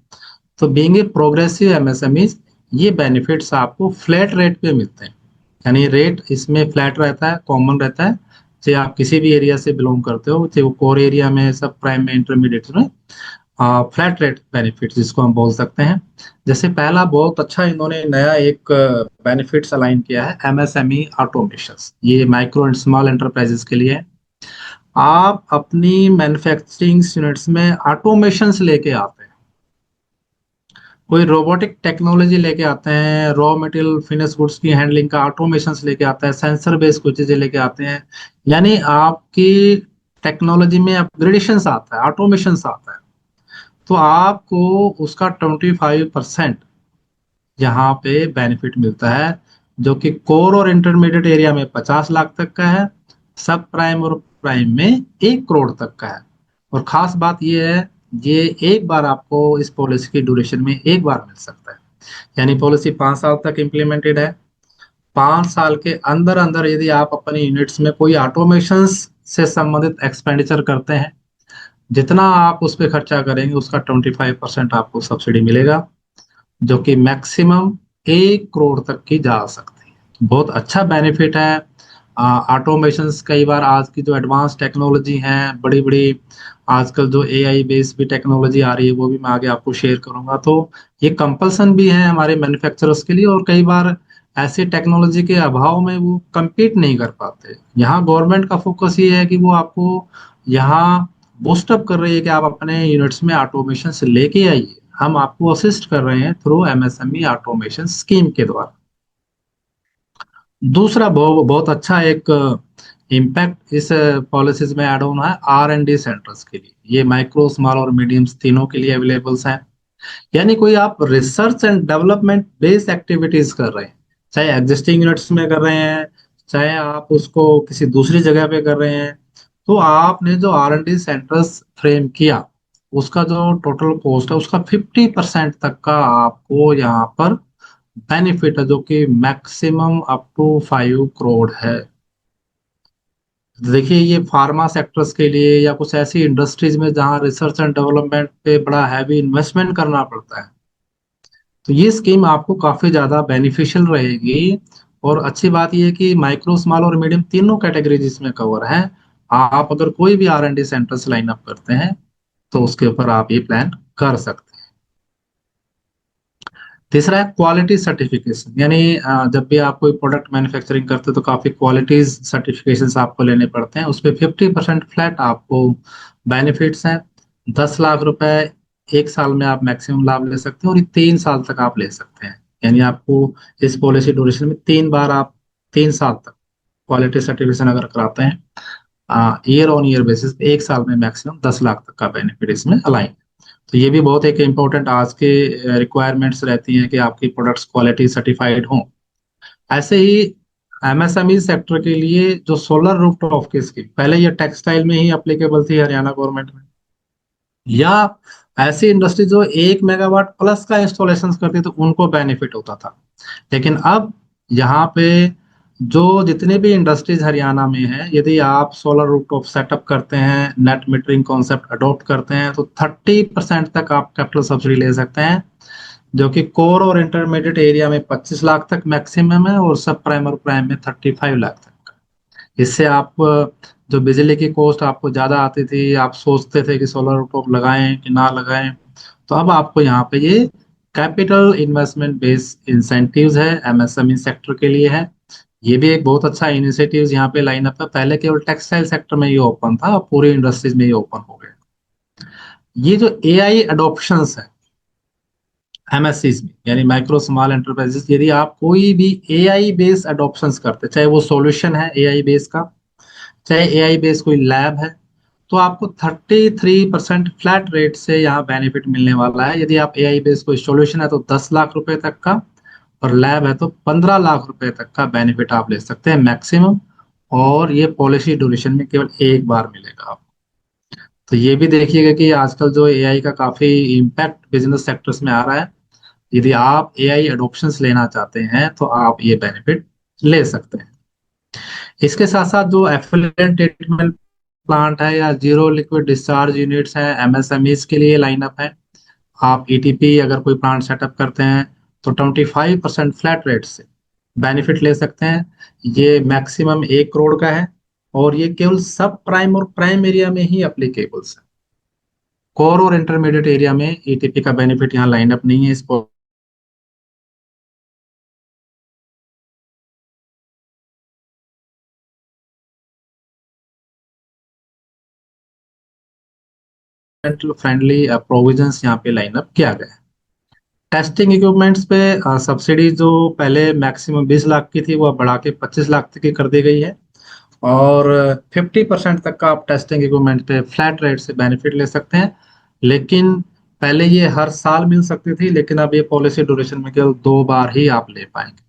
तो बीइंग ए प्रोग्रेसिव MSMEs, ये बेनिफिट्स आपको फ्लैट रेट पे मिलते हैं, यानी रेट इसमें फ्लैट रहता है, कॉमन रहता है, चाहे आप किसी भी एरिया से बिलोंग करते हो, चाहे वो कोर एरिया में, सब प्राइम में, इंटरमीडिएट में, फ्लैट रेट बेनिफिट जिसको हम बोल सकते हैं। जैसे पहला बहुत अच्छा इन्होंने नया एक बेनिफिट्स अलाइन किया है, MSME ऑटोमेशन। ये माइक्रो एंड स्मॉल एंटरप्राइजेस के लिए है। आप अपनी मैन्युफैक्चरिंग यूनिट्स में ऑटोमेशंस लेके आते हैं, कोई रोबोटिक टेक्नोलॉजी लेके आते हैं, रॉ मटेरियल फिनिश गुड्स की हैंडलिंग का ऑटोमेशंस लेके आते हैं, सेंसर बेस्ड कुछ चीजें लेके आते हैं, यानी आपकी टेक्नोलॉजी में अपग्रेडेशंस आता है, ऑटोमेशंस आता है, तो आपको उसका 25% यहाँ पे बेनिफिट मिलता है, जो कि कोर और इंटरमीडिएट एरिया में 50 लाख तक का है, सब प्राइम और प्राइम में 1 करोड़ तक का है। और खास बात यह है, ये एक बार आपको इस पॉलिसी की ड्यूरेशन में एक बार मिल सकता है, यानी पॉलिसी 5 साल तक इम्प्लीमेंटेड है। 5 साल के अंदर अंदर यदि आप अपनी यूनिट्स में कोई ऑटोमेशन से संबंधित एक्सपेंडिचर करते हैं, जितना आप उस पर खर्चा करेंगे उसका 25% आपको सब्सिडी मिलेगा, जो कि मैक्सिमम 1 करोड़ तक की जा सकती है। बहुत अच्छा बेनिफिट है। ऑटोमेशंस, कई बार आज की जो एडवांस टेक्नोलॉजी है, बड़ी बड़ी आजकल जो एआई बेस्ड भी टेक्नोलॉजी आ रही है, वो भी मैं आगे आपको शेयर करूंगा। तो ये कंपल्सन भी है हमारे मैन्युफैक्चरर्स के लिए, और कई बार ऐसी टेक्नोलॉजी के अभाव में वो compete नहीं कर पाते। यहाँ गवर्नमेंट का फोकस ये है कि वो आपको यहाँ बूस्टअप कर रही है कि आप अपने यूनिट्स में ऑटोमेशन से लेके आइए। हम आपको असिस्ट कर रहे हैं थ्रू एमएसएमई ऑटोमेशन स्कीम के द्वारा। दूसरा बहुत अच्छा एक इम्पैक्ट इस पॉलिसीज में ऐड ऑन है R&D सेंटर्स के लिए। ये माइक्रो, स्मॉल और मीडियम्स तीनों के लिए अवेलेबल्स हैं। यानी कोई आप research and development based activities कर रहे हैं, चाहे एग्जिस्टिंग यूनिट्स में कर रहे हैं, चाहे आप उसको किसी दूसरी जगह पे कर रहे हैं, तो आपने जो R&D सेंटर्स फ्रेम किया, उसका जो टोटल कॉस्ट है उसका 50% तक का आपको यहाँ पर बेनिफिट है, जो कि मैक्सिमम अप टू 5 करोड़ है। देखिए, ये फार्मा सेक्टर्स के लिए या कुछ ऐसी इंडस्ट्रीज में जहाँ रिसर्च एंड डेवलपमेंट पे बड़ा हैवी इन्वेस्टमेंट करना पड़ता है, तो ये स्कीम आपको काफी ज्यादा बेनिफिशियल रहेगी। और अच्छी बात ये है कि माइक्रो, स्मॉल और मीडियम तीनों कैटेगरीज इसमें कवर है। आप अगर कोई भी R&D सेंटर्स लाइन अप करते हैं, तो उसके ऊपर आप ये प्लान कर सकते हैं। तीसरा है क्वालिटी सर्टिफिकेशन, यानी जब भी आप कोई प्रोडक्ट मैन्युफैक्चरिंग करते हो तो काफी क्वालिटीज सर्टिफिकेशंस आपको लेने पड़ते हैं। उस पर 50% फ्लैट आपको बेनिफिट्स हैं। 10 लाख रुपए एक साल में आप मैक्सिमम लाभ ले सकते हैं, और ये 3 साल तक आप ले सकते हैं। यानी आपको इस पॉलिसी ड्यूरेशन में 3 बार आप 3 साल तक क्वालिटी सर्टिफिकेशन अगर कराते हैं ईयर ऑन ईयर बेसिस, एक साल में मैक्सिमम 10 लाख तक का बेनिफिट इसमें अलाइन। तो ये भी बहुत एक इम्पोर्टेंट आज के रिक्वायरमेंट्स रहती हैं कि आपकी प्रोडक्ट्स क्वालिटी सर्टिफाइड हों। ऐसे ही एमएसएमई सेक्टर के लिए जो सोलर रूफटॉप की स्कीम, पहले ये टेक्सटाइल में ही अप्लीकेबल थी हरियाणा गवर्नमेंट में, या ऐसी इंडस्ट्री जो 1 मेगावाट प्लस का इंस्टॉलेशन करती तो उनको बेनिफिट होता था। लेकिन अब यहाँ पे जो जितने भी इंडस्ट्रीज हरियाणा में है, यदि आप सोलर रूफटॉप सेटअप करते हैं, नेट मीटरिंग कॉन्सेप्ट अडॉप्ट करते हैं, तो 30% तक आप कैपिटल सब्सिडी ले सकते हैं, जो कि कोर और इंटरमीडिएट एरिया में 25 लाख तक मैक्सिमम है, और सब प्राइम और प्राइम में 35 लाख तक। इससे आप जो बिजली की कॉस्ट आपको ज्यादा आती थी, आप सोचते थे कि सोलर रूफटॉप लगाएं कि ना लगाएं, तो अब आपको यहाँ पे ये कैपिटल इन्वेस्टमेंट बेस्ड इंसेंटिव्स है, एमएसएमई सेक्टर के लिए है। ये भी एक बहुत अच्छा इनिशिएटिव यहाँ पे लाइन अप है। पहले केवल टेक्सटाइल सेक्टर में ये ओपन था, अब पूरी इंडस्ट्रीज में ये ओपन हो गया। ये जो एआई अडॉप्शंस है एमएससीज में, यानी माइक्रो स्मॉल एंटरप्राइजेस, यदि आप कोई भी एआई बेस्ड अडॉप्शंस करते, चाहे वो सॉल्यूशन है एआई बेस का, चाहे एआई बेस्ड कोई लैब है, तो आपको 33% फ्लैट रेट से यहाँ बेनिफिट मिलने वाला है। यदि आप एआई बेस्ड कोई सॉल्यूशन है तो 10 लाख रुपए तक का, और लैब है तो 15 लाख रुपए तक का बेनिफिट आप ले सकते हैं मैक्सिमम। और ये पॉलिसी ड्यूरेशन में केवल एक बार मिलेगा आपको। तो ये भी देखिएगा कि आजकल जो एआई का काफी इम्पैक्ट बिजनेस सेक्टर्स में आ रहा है। यदि आप एआई एडॉप्शंस लेना चाहते हैं तो आप ये बेनिफिट ले सकते हैं। इसके साथ साथ जो एफिलिएंट ट्रीटमेंट प्लांट है या जीरो लिक्विड डिस्चार्ज यूनिट्स हैं, एमएसएमईज के लिए लाइनअप है। आप ईटीपी अगर कोई प्लांट सेटअप करते हैं तो 25% फ्लैट रेट से बेनिफिट ले सकते हैं। ये मैक्सिमम 1 करोड़ का है, और ये केवल सब प्राइम और प्राइम एरिया में ही अप्लीकेबल्स है। कोर और इंटरमीडिएट एरिया में ईटीपी का बेनिफिट यहाँ लाइनअप नहीं है। इसको फ्रेंडली प्रोविजंस यहाँ पे लाइनअप किया गया है। टेस्टिंग इक्विपमेंट्स पे सब्सिडी जो पहले मैक्सिमम 20 लाख की थी, वो अब बढ़ा के 25 लाख तक की कर दी गई है। और 50% तक का आप टेस्टिंग इक्विपमेंट पे फ्लैट रेट से बेनिफिट ले सकते हैं। लेकिन पहले ये हर साल मिल सकती थी, लेकिन अब ये पॉलिसी ड्यूरेशन में केवल 2 बार ही आप ले पाएंगे।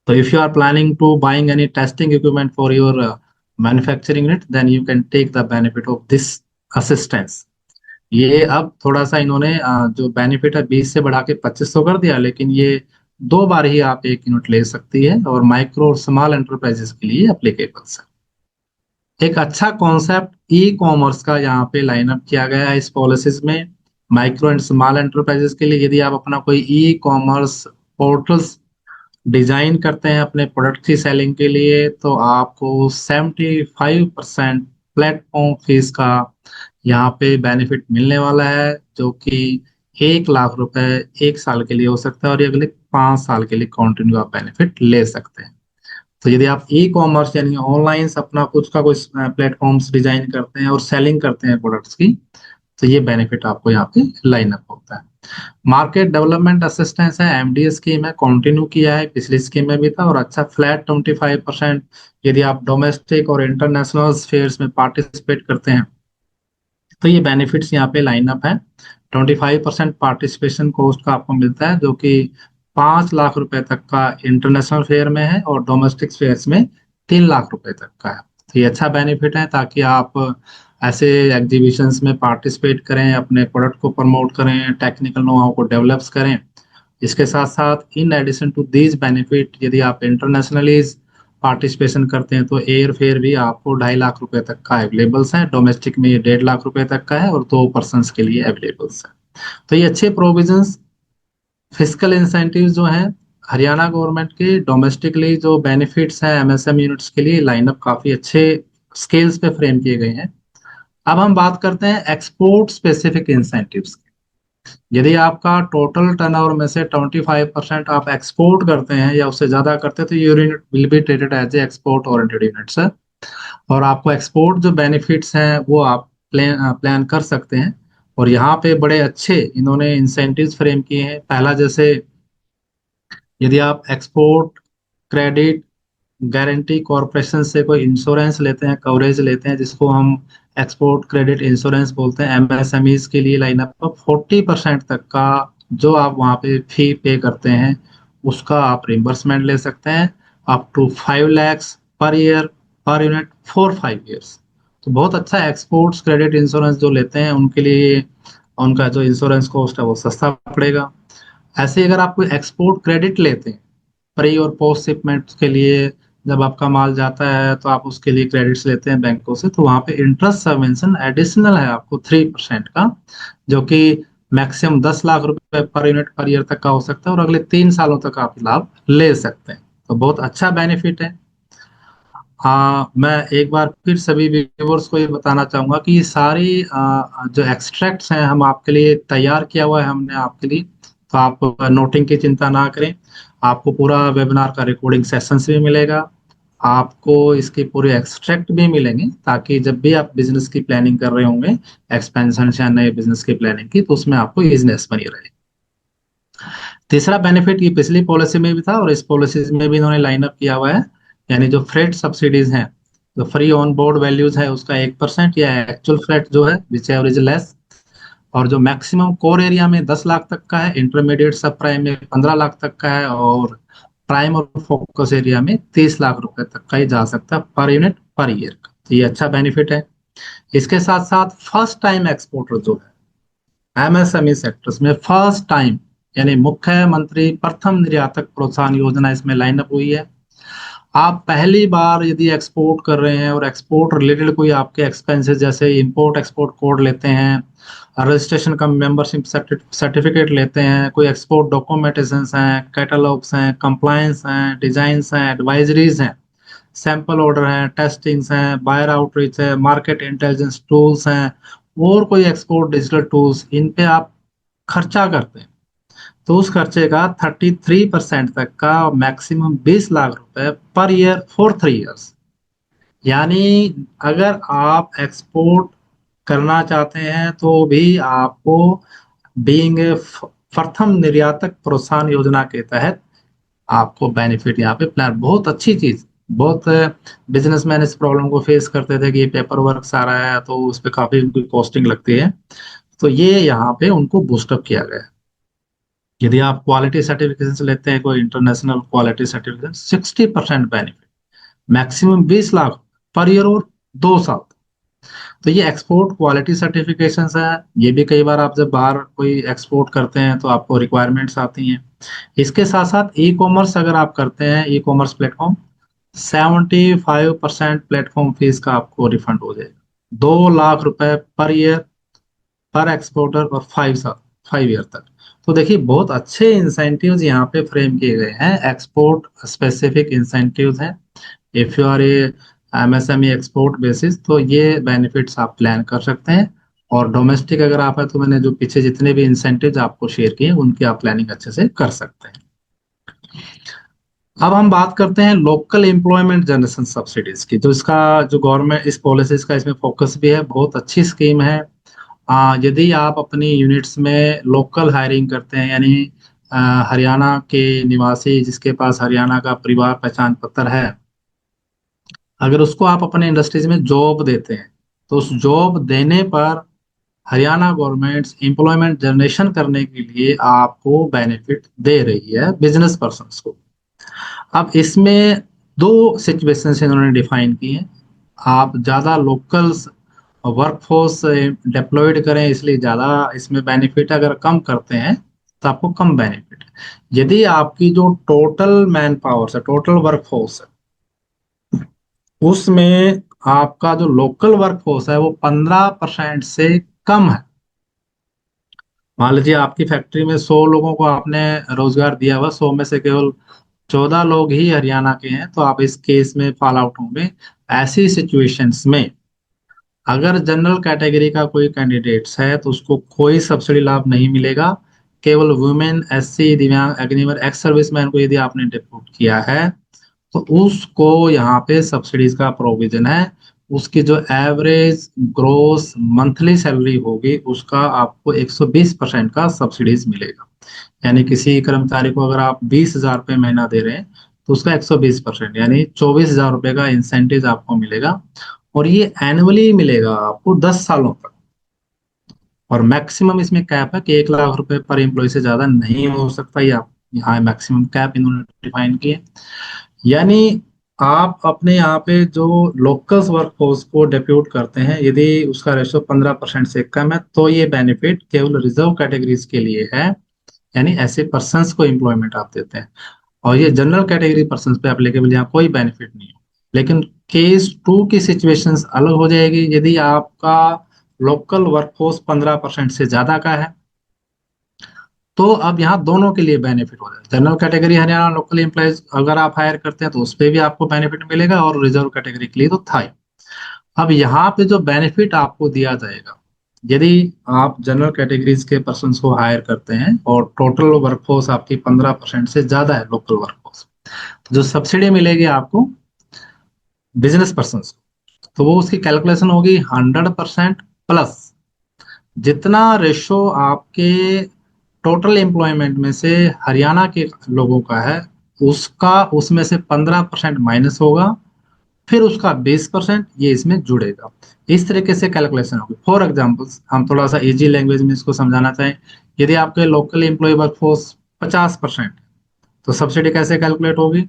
तो if you are planning to buying any testing equipment for your manufacturing unit, then you can take the benefit of this assistance। ये अब थोड़ा सा इन्होंने जो बेनिफिट है 20 से बढ़ा के 2500 कर दिया, लेकिन ये 2 बार ही आप एक यूनिट ले सकती है, और माइक्रो और स्मॉल एंटरप्राइजेस के लिए अप्लीकेबल है। एक अच्छा कॉन्सेप्ट ई कॉमर्स का यहाँ पे लाइनअप किया गया है इस पॉलिसीज में। माइक्रो एंड स्मॉल एंटरप्राइजेस के लिए, यदि आप अपना कोई ई कॉमर्स पोर्टल्स डिजाइन करते हैं अपने प्रोडक्ट की सेलिंग के लिए, तो आपको 75% प्लेटफॉर्म फीस का यहाँ पे बेनिफिट मिलने वाला है, जो कि 1 लाख रुपए 1 साल के लिए हो सकता है, और ये अगले 5 साल के लिए कंटिन्यू आप बेनिफिट ले सकते हैं। तो यदि आप ई कॉमर्स यानी ऑनलाइन अपना कुछ का कुछ प्लेटफॉर्म्स डिजाइन करते हैं और सेलिंग करते हैं प्रोडक्ट्स की, तो ये बेनिफिट आपको यहाँ पे लाइन अप होता है। मार्केट डेवलपमेंट असिस्टेंस है, एमडीए स्कीम है, कंटिन्यू किया है, पिछली स्कीम में भी था, और अच्छा फ्लैट 25% यदि आप डोमेस्टिक और इंटरनेशनल फेयर्स में पार्टिसिपेट करते हैं, तो ये बेनिफिट्स यहाँ पे लाइन अप है। 25% पार्टिसिपेशन कॉस्ट का आपको मिलता है, जो कि 5 लाख रुपए तक का इंटरनेशनल फेयर में है, और डोमेस्टिक फेयर्स में 3 लाख रुपए तक का है। तो ये अच्छा बेनिफिट है, ताकि आप ऐसे एग्जीबिशंस में पार्टिसिपेट करें, अपने प्रोडक्ट को प्रमोट करें, टेक्निकल नो हाउ को डेवलप्स करें। इसके साथ साथ in addition to these benefit, यदि आप इंटरनेशनली पार्टिसिपेशन करते हैं, तो एयर फेयर भी आपको 2.5 लाख रुपए तक का अवेलेबल्स है। डोमेस्टिक में ये 1.5 लाख रुपए तक का है, और 2 पर्सन के लिए अवेलेबल्स है। तो ये अच्छे प्रोविजंस, फिजिकल इंसेंटिव जो हैं हरियाणा गवर्नमेंट के, डोमेस्टिकली जो बेनिफिट्स हैं एमएसएम यूनिट्स के लिए, लाइनअप काफी अच्छे स्केल्स पे फ्रेम किए गए हैं। अब हम बात करते हैं एक्सपोर्ट स्पेसिफिक इंसेंटिव्स। यदि आपका टोटल टर्नओवर में से 25% आप एक्सपोर्ट करते हैं या उससे ज्यादा करते हैं, तो ये unit will be treated as a export oriented units है, और आपको एक्सपोर्ट जो बेनिफिट्स हैं वो आप प्लान कर सकते हैं। और यहाँ पे बड़े अच्छे इन्होंने इंसेंटिव्स फ्रेम किए हैं। पहला, जैसे यदि आप एक्सपोर्ट क्रेडिट गारंटी कॉरपोरेशन से कोई इंश्योरेंस लेते हैं, कवरेज लेते हैं, जिसको हम एक्सपोर्ट क्रेडिट इंश्योरेंस बोलते हैं, एमएसएमईज के लिए लाइन अप 40% तक का जो आप वहाँ पे फी पे करते हैं, उसका आप रिम्बर्समेंट ले सकते हैं, up to 5 lakhs per year per unit for 5 years। तो बहुत अच्छा एक्सपोर्ट्स क्रेडिट इंश्योरेंस जो लेते हैं उनके लिए उनका जो इंश्योरेंस कॉस्ट है वो सस्ता पड़ेगा। ऐसे ही अगर आप कोई एक्सपोर्ट क्रेडिट लेते हैं प्री और पोस्ट शिपमेंट के लिए, जब आपका माल जाता है तो आप उसके लिए क्रेडिट्स लेते हैं बैंकों से, तो वहाँ पे इंटरेस्ट सबवेंशन एडिशनल है आपको 3% का, जो कि मैक्सिमम 10 लाख रुपए पर यूनिट पर ईयर तक का हो सकता है, और अगले 3 सालों तक आप लाभ ले सकते हैं। तो बहुत अच्छा बेनिफिट है। हाँ, मैं एक बार फिर सभी व्यूअर्स को ये बताना चाहूंगा कि ये सारी जो एक्सट्रैक्ट्स हैं हम आपके लिए तैयार किया हुआ है हमने आपके लिए, तो आप नोटिंग की चिंता ना करें। आपको पूरा वेबिनार का रिकॉर्डिंग सेशंस भी मिलेगा, आपको इसके पूरे एक्सट्रैक्ट भी मिलेंगे, ताकि जब भी आप बिजनेस की प्लानिंग कर रहे होंगे, एक्सपेंशन या नए बिजनेस की प्लानिंग की, तो उसमें आपको इजीनेस बनी रहे। तीसरा बेनिफिट ये पिछली पॉलिसी में भी था, और इस पॉलिसी में भी इन्होंने लाइन अप किया हुआ है, यानी जो फ्रेट सब्सिडीज हैं, जो फ्री ऑन बोर्ड वैल्यूज है उसका 1% या एक्चुअल फ्रेट जो है विच एवरेज लेस, और जो मैक्सिमम कोर एरिया में 10 लाख तक का है, इंटरमीडिएट सब प्राइम में 15 लाख तक का है, और प्राइम और फोकस एरिया में 30 लाख रुपए तक का ही जा सकता है पर यूनिट पर ईयर का। तो ये अच्छा बेनिफिट है। इसके साथ साथ फर्स्ट टाइम एक्सपोर्टर जो है एमएसएमई सेक्टर्स में, फर्स्ट टाइम यानी मुख्यमंत्री प्रथम निर्यातक प्रोत्साहन योजना इसमें लाइन अप हुई है। आप पहली बार यदि एक्सपोर्ट कर रहे हैं और एक्सपोर्ट रिलेटेड कोई आपके एक्सपेंसेस, जैसे इंपोर्ट एक्सपोर्ट कोड लेते हैं, रजिस्ट्रेशन का मेंबरशिप सर्टिफिकेट लेते हैं, कोई एक्सपोर्ट डॉक्यूमेंटेशन हैं, कैटलॉग्स हैं, कंप्लायंस हैं, डिजाइंस हैं, एडवाइजरीज हैं, सैंपल ऑर्डर हैं, टेस्टिंग्स हैं, बायर आउटरीच है, मार्केट इंटेलिजेंस टूल्स हैं, और कोई एक्सपोर्ट डिजिटल टूल्स, इन पे आप खर्चा करते हैं, तो उस खर्चे का 33% तक का मैक्सिमम 20 लाख रुपए पर ईयर फॉर 3 years। यानी अगर आप एक्सपोर्ट करना चाहते हैं तो भी आपको बीइंग प्रथम निर्यातक प्रोत्साहन योजना के तहत आपको बेनिफिट यहाँ पे प्लान, बहुत अच्छी चीज। बहुत बिजनेसमैन इस प्रॉब्लम को फेस करते थे कि ये पेपर वर्क सारा है तो उस पर काफी उनकी कॉस्टिंग लगती है, तो ये यहाँ पे उनको बूस्टअप किया गया है। यदि आप क्वालिटी सर्टिफिकेशन लेते हैं, कोई international quality certification, 60% benefit, maximum 20 lakh per year और 2 साल। तो ये एक्सपोर्ट क्वालिटी सर्टिफिकेशन है। ये भी कई बार आप जब बाहर कोई एक्सपोर्ट करते हैं तो आपको रिक्वायरमेंट्स आती हैं। इसके साथ साथ ई कॉमर्स अगर आप करते हैं, e commerce platform, 75% platform fees का आपको रिफंड हो जाएगा। 2 लाख रुपए पर ईयर पर एक्सपोर्टर और 5 साल। 5 ईयर तक। तो देखिए बहुत अच्छे इंसेंटिव्स यहाँ पे फ्रेम किए गए हैं, एक्सपोर्ट स्पेसिफिक इंसेंटिव्स हैं। If you are a MSME export basis, तो ये बेनिफिट्स आप प्लान कर सकते हैं। और डोमेस्टिक अगर आप है तो मैंने जो पीछे जितने भी इंसेंटिव्स आपको शेयर किए उनकी आप प्लानिंग अच्छे से कर सकते हैं। अब हम बात करते हैं लोकल एम्प्लॉयमेंट जनरेशन सब्सिडीज की। तो इसका जो गवर्नमेंट इस पॉलिसीज का इसमें फोकस भी है, बहुत अच्छी स्कीम है। यदि आप अपनी यूनिट्स में लोकल हायरिंग करते हैं, यानी अ, हरियाणा के निवासी जिसके पास हरियाणा का परिवार पहचान पत्र है, अगर उसको आप अपने इंडस्ट्रीज में जॉब देते हैं, तो उस जॉब देने पर हरियाणा गवर्नमेंट एम्प्लॉयमेंट जनरेशन करने के लिए आपको बेनिफिट दे रही है बिजनेस पर्सन को। अब इसमें दो सिचुएशंस इन्होंने डिफाइन की हैं। आप ज़्यादा लोकल्स वर्कफोर्स डिप्लॉयड करें इसलिए ज़्यादा इसमें बेनिफिट, अगर कम करते हैं तो आपको कम बेनिफिट है। यदि आपकी जो टोटल मैन पावर है, टोटल वर्कफोर्स है, उसमें आपका जो लोकल वर्कफोर्स है वो 15% से कम है। मान लीजिए आपकी फैक्ट्री में 100 लोगों को आपने रोजगार दिया हुआ, 100 में से केवल 14 लोग ही हरियाणा के हैं, तो आप इस केस में फॉल आउट होंगे। ऐसी सिचुएशंस में अगर जनरल कैटेगरी का कोई कैंडिडेट्स है तो उसको कोई सब्सिडी लाभ नहीं मिलेगा। केवल वुमेन, एससी, दिव्यांग, अग्निवीर, एक्स सर्विसमैन को यदि आपने डिप्यूट किया है तो उसको यहाँ पे सब्सिडीज का प्रोविजन है। उसकी जो एवरेज ग्रोस मंथली सैलरी होगी उसका आपको 120% का सब्सिडीज मिलेगा। यानी किसी कर्मचारी को अगर आप 20,000 रुपये महीना दे रहे हैं तो उसका 120% यानी 24,000 रुपये का इंसेंटिव आपको मिलेगा। और ये एनुअली मिलेगा आपको 10 सालों तक। और मैक्सिमम इसमें कैप है कि 1 लाख रुपए पर एम्प्लॉय से ज्यादा नहीं हो सकता। ये आप यहाँ मैक्सिमम कैप इन्होंने डिफाइन की है। यानी आप अपने यहाँ पे जो लोकल्स वर्कफोर्स को डिप्यूट करते हैं, यदि उसका रेशो 15% से कम है तो ये बेनिफिट केवल रिजर्व कैटेगरीज के लिए है। यानी ऐसे पर्सन्स को एम्प्लॉयमेंट आप देते हैं। और ये जनरल कैटेगरी पर्सन पे एप्लीकेबल, यहाँ कोई बेनिफिट नहीं है। लेकिन केस 2 की सिचुएशंस अलग हो जाएगी। यदि आपका लोकल वर्कफोर्स 15% से ज्यादा का है तो अब यहाँ दोनों के लिए बेनिफिट हो जाएगा। General category Haryana local employees अगर आप हायर करते हैं तो उस पर भी आपको बेनिफिट मिलेगा, और रिजर्व कैटेगरी के लिए तो था ही। अब यहाँ पे जो बेनिफिट आपको दिया जाएगा, यदि आप जनरल कैटेगरीज के पर्सन को हायर करते हैं और टोटल वर्कफोर्स आपकी 15% से ज्यादा है लोकल वर्कफोर्स, तो जो सब्सिडी मिलेगी आपको बिजनेस पर्सन को, तो वो उसकी कैलकुलेशन होगी 100% प्लस जितना रेशो आपके टोटल एम्प्लॉयमेंट में से हरियाणा के लोगों का है उसका, उसमें से 15% माइनस होगा, फिर उसका 20% ये इसमें जुड़ेगा। इस तरीके से कैलकुलेशन होगी। फॉर एग्जाम्पल्स हम थोड़ा सा इजी लैंग्वेज में इसको समझाना चाहें, यदि आपके लोकल एम्प्लॉय वर्कफोर्स 50%, तो सब्सिडी कैसे कैलकुलेट होगी?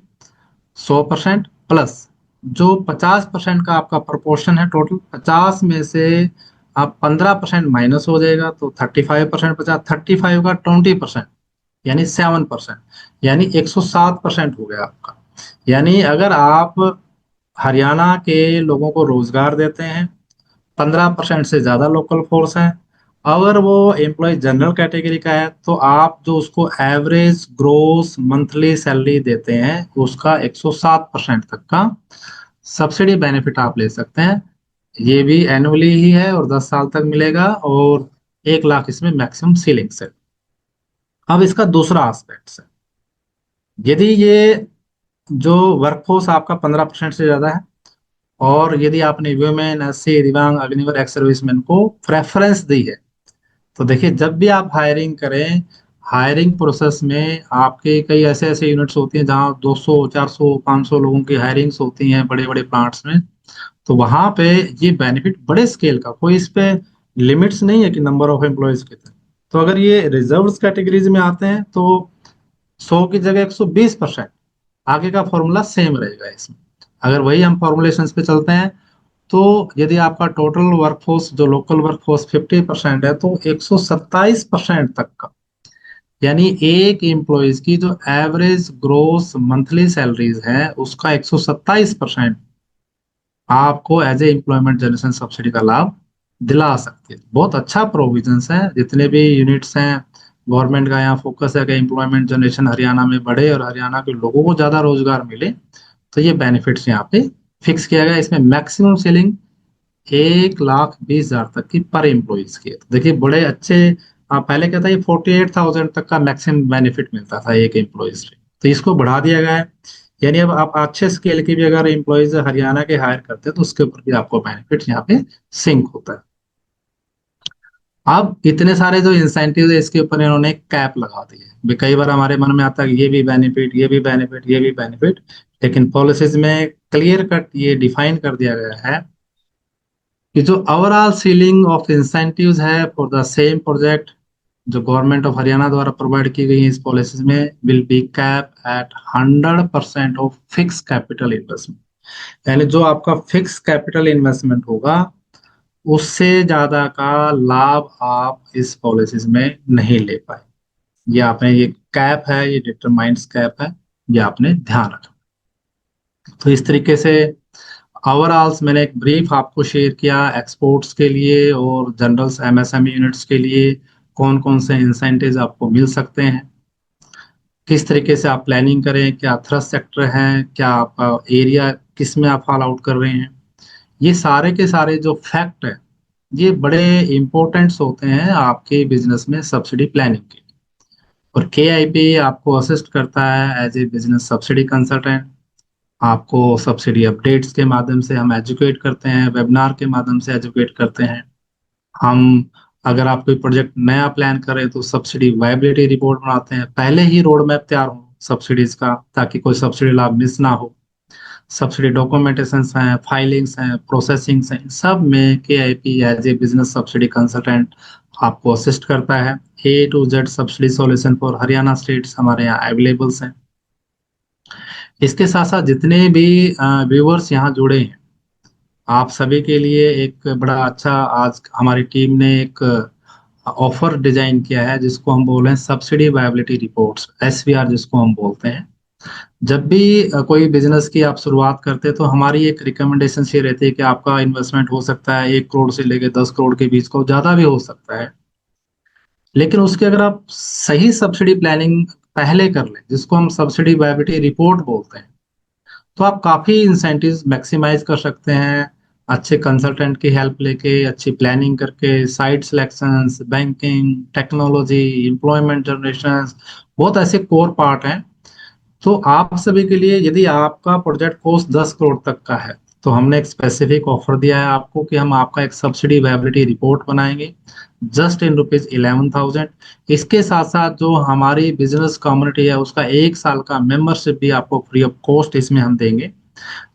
100% प्लस जो 50% का आपका प्रोपोर्शन है, टोटल 50 में से आप 15% माइनस हो जाएगा तो 35% बचा। 35 का 20% यानी 7%, यानी 107% हो गया आपका। यानी अगर आप हरियाणा के लोगों को रोजगार देते हैं, 15% से ज्यादा लोकल फोर्स है, अगर वो एम्प्लॉय जनरल कैटेगरी का है तो आप जो उसको एवरेज ग्रोस मंथली सैलरी देते हैं उसका 107% तक का सब्सिडी बेनिफिट आप ले सकते हैं। ये भी एनुअली ही है और 10 साल तक मिलेगा, और 1 लाख इसमें मैक्सिमम सीलिंग है। अब इसका दूसरा एस्पेक्ट है, यदि ये जो वर्कफोर्स आपका 15% से ज्यादा है और यदि आपने वुमेन, एससी, दिव्यांग, अग्निवीर, एक्स सर्विसमैन को प्रेफरेंस दी है, तो देखिए जब भी आप हायरिंग करें, हायरिंग प्रोसेस में आपके कई ऐसे ऐसे यूनिट्स होती हैं जहाँ 200, 400, 500 लोगों की हायरिंग्स होती हैं बड़े बड़े प्लांट्स में। तो वहां पे ये बेनिफिट बड़े स्केल का, कोई इस पे लिमिट्स नहीं है कि नंबर ऑफ एम्प्लॉयज कितने। तो अगर ये रिजर्व कैटेगरीज में आते हैं तो 100 की जगह 120%, आगे का फॉर्मूला सेम रहेगा इसमें। अगर वही हम फॉर्मुलेशंस पे चलते हैं तो यदि आपका टोटल वर्कफोर्स जो लोकल वर्कफोर्स 50% है तो 127% तक का, यानी एक एम्प्लॉयज की जो एवरेज ग्रोस मंथली सैलरीज है उसका 127% आपको as a employment generation subsidy का लाभ दिला सकती है। बहुत अच्छा प्रोविजंस है, जितने भी यूनिट्स हैं, गवर्नमेंट का यहाँ फोकस है कि एम्प्लॉयमेंट जनरेशन हरियाणा में बढ़े और हरियाणा के लोगों को ज्यादा रोजगार मिले। तो ये बेनिफिट्स यहाँ पे फिक्स किया गया। इसमें मैक्सिमम सेलिंग 1,20,000 तक की पर एम्प्लॉइज की है। तो देखिए बड़े अच्छे। पहले क्या था, ये 48,000 तक का मैक्सिमम बेनिफिट मिलता था एक एम्प्लॉइज से, तो इसको बढ़ा दिया गया है। यानी अब आप अच्छे स्केल की भी अगर एम्प्लॉइज हरियाणा के हायर करते हैं तो उसके ऊपर भी आपको बेनिफिट यहाँ पे सिंक होता है। अब इतने सारे जो इंसेंटिव है इसके ऊपर इन्होंने कैप लगा दी है। भी कई बार हमारे मन में आता है कि ये भी बेनिफिट, ये भी बेनिफिट, ये भी बेनिफिट, लेकिन पॉलिसीज में क्लियर कट ये डिफाइन कर दिया गया है कि जो ओवरऑल सीलिंग ऑफ इंसेंटिव्स है फॉर द सेम प्रोजेक्ट जो गवर्नमेंट ऑफ हरियाणा द्वारा प्रोवाइड की गई है इस पॉलिसीज में, will be cap at 100% of fix capital investment. यानी जो आपका फिक्स कैपिटल इन्वेस्टमेंट होगा उससे ज्यादा का लाभ आप इस पॉलिसीज में नहीं ले पाए। ये आपने, ये कैप है, ये डिटरमाइंड्स कैप है, ये आपने ध्यान रखना। तो इस तरीके से ओवरऑल्स मैंने एक ब्रीफ आपको शेयर किया एक्सपोर्ट्स के लिए और जनरल एमएसएमई यूनिट्स के लिए कौन कौन से इंसेंटिव्स आपको मिल सकते हैं, किस तरीके से आप प्लानिंग करें, क्या थ्रस्ट सेक्टर है, क्या आपका एरिया, किस में आप फॉल आउट कर रहे हैं। ये सारे के सारे जो फैक्ट है ये बड़े इंपॉर्टेंट्स होते हैं आपके बिजनेस में सब्सिडी प्लानिंग के। और केआईपी आपको असिस्ट करता है as a business subsidy consultant. आपको सब्सिडी अपडेट्स के माध्यम से हम एजुकेट करते हैं, वेबिनार के माध्यम से एजुकेट करते हैं हम। अगर आप कोई प्रोजेक्ट नया प्लान करें तो सब्सिडी वायबिलिटी रिपोर्ट बनाते हैं, पहले ही रोड मैप तैयार हो सब्सिडीज का ताकि कोई सब्सिडी लाभ मिस ना हो। सब्सिडी डॉक्यूमेंटेशन हैं, फाइलिंग्स हैं, प्रोसेसिंग्स हैं, सब में KIP as a business subsidy consultant आपको असिस्ट करता है। A to Z subsidy solution for Haryana states हमारे यहाँ अवेलेबल्स हैं। इसके साथ साथ जितने भी व्यूअर्स यहाँ जुड़े हैं आप सभी के लिए एक बड़ा अच्छा आज हमारी टीम ने एक ऑफर डिजाइन किया है जिसको हम बोल रहे हैं सब्सिडी वायबिलिटी रिपोर्ट्स, SVR जिसको हम बोलते हैं। जब भी कोई बिजनेस की आप शुरुआत करते हैं तो हमारी एक रिकमेंडेशन ये रहती है कि आपका इन्वेस्टमेंट हो सकता है 1 करोड़ से लेकर 10 करोड़ के बीच का, ज्यादा भी हो सकता है। लेकिन उसके अगर आप सही सब्सिडी प्लानिंग पहले कर लें जिसको हम सब्सिडी वायबिलिटी रिपोर्ट बोलते हैं, तो आप काफी इंसेंटिव्स मैक्सिमाइज कर सकते हैं। अच्छे कंसल्टेंट की हेल्प लेके, अच्छी प्लानिंग करके, site selections, banking, technology, employment generation, बहुत ऐसे कोर पार्ट हैं। तो आप सभी के लिए यदि आपका प्रोजेक्ट कॉस्ट 10 करोड़ तक का है तो हमने एक स्पेसिफिक ऑफर दिया है आपको कि हम आपका एक सब्सिडी वायबिलिटी रिपोर्ट बनाएंगे जस्ट इन ₹11,000। इसके साथ साथ जो हमारी बिजनेस कम्युनिटी है उसका 1 साल का मेंबरशिप भी आपको फ्री ऑफ कॉस्ट इसमें हम देंगे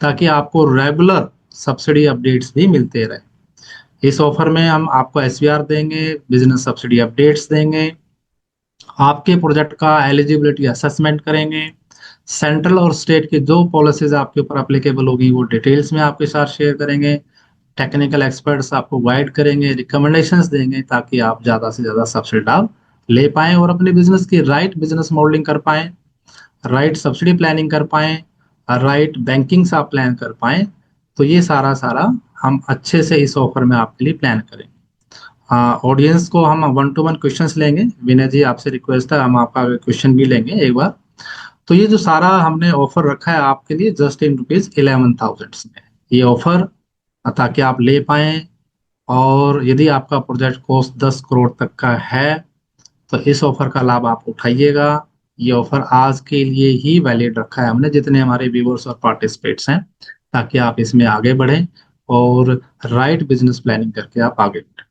ताकि आपको रेगुलर सब्सिडी अपडेट्स भी मिलते रहे। इस ऑफर में हम आपको SVR देंगे, बिजनेस सब्सिडी अपडेट्स देंगे, आपके प्रोजेक्ट का एलिजिबिलिटी असेसमेंट करेंगे, सेंट्रल और स्टेट की जो पॉलिसीज आपके ऊपर अप्लीकेबल होगी वो डिटेल्स में आपके साथ शेयर करेंगे, टेक्निकल एक्सपर्ट्स आपको गाइड करेंगे, रिकमेंडेशंस देंगे ताकि आप ज़्यादा से ज़्यादा सब्सिडी लाभ ले पाएं और अपने बिजनेस की राइट बिजनेस मॉडलिंग कर पाएं, राइट सब्सिडी प्लानिंग कर पाएं, राइट बैंकिंग से आप प्लान कर पाएं। तो ये सारा सारा हम अच्छे से इस ऑफर में आपके लिए प्लान करेंगे। ऑडियंस को हम 1-to-1 क्वेश्चंस लेंगे। विनय जी आपसे रिक्वेस्ट है, हम आपका क्वेश्चन भी लेंगे एक बार। तो ये जो सारा हमने ऑफर रखा है आपके लिए जस्ट इन ₹11,000 में ये ऑफर, ताकि आप ले पाए। और यदि आपका प्रोजेक्ट कॉस्ट 10 करोड़ तक का है तो इस ऑफर का लाभ आप उठाइएगा। ये ऑफर आज के लिए ही वैलिड रखा है हमने, जितने हमारे व्यूअर्स और पार्टिसिपेट्स हैं, ताकि आप इसमें आगे बढ़ें और राइट बिजनेस प्लानिंग करके आप आगे बढ़ें।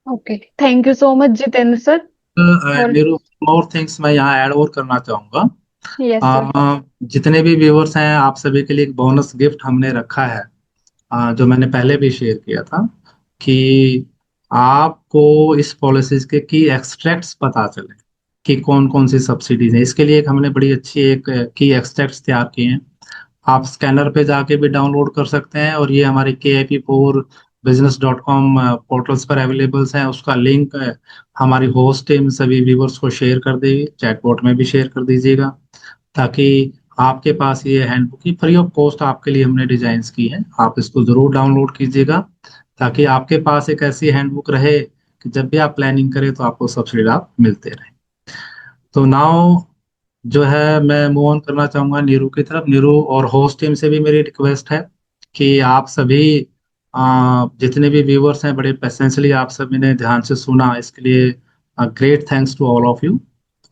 Okay, thank you so much Jitendra sir. और मेरे मोर थिंग्स मैं यहाँ ऐड और करना चाहूंगा। Yes sir. जितने भी व्यूअर्स हैं आप सभी के लिए एक बोनस गिफ्ट हमने रखा है, जो मैंने पहले भी शेयर किया था कि आपको इस पॉलिसीज के की एक्सट्रैक्ट्स पता चले कि कौन कौन सी सब्सिडीज है। इसके लिए एक हमने बड़ी अच्छी एक की एक्सट्रैक्ट्स तैयार किए हैं। आप स्कैनर पे जाके भी डाउनलोड कर सकते हैं और ये हमारे KIP4business.com पोर्टल्स पर अवेलेबल्स हैं। उसका लिंक हमारी होस्ट टीम सभी व्यूवर्स को शेयर कर देगी, चैटबॉट में भी शेयर कर दीजिएगा ताकि आपके पास ये हैंडबुक की फ्री ऑफ कॉस्ट आपके लिए हमने डिजाइन की है। आप इसको जरूर डाउनलोड कीजिएगा ताकि आपके पास एक ऐसी हैंडबुक रहे कि जब भी आप प्लानिंग करें तो आपको सब्सिडी लाभ मिलते रहे। तो नाउ जो है मैं मूव ऑन करना चाहूंगा नीरू की तरफ। नीरू और होस्ट टीम से भी मेरी रिक्वेस्ट है कि आप सभी जितने भी व्यूअर्स हैं बड़े पेशेंसली आप सभी ने ध्यान से सुना, इसके लिए great thanks to all of you.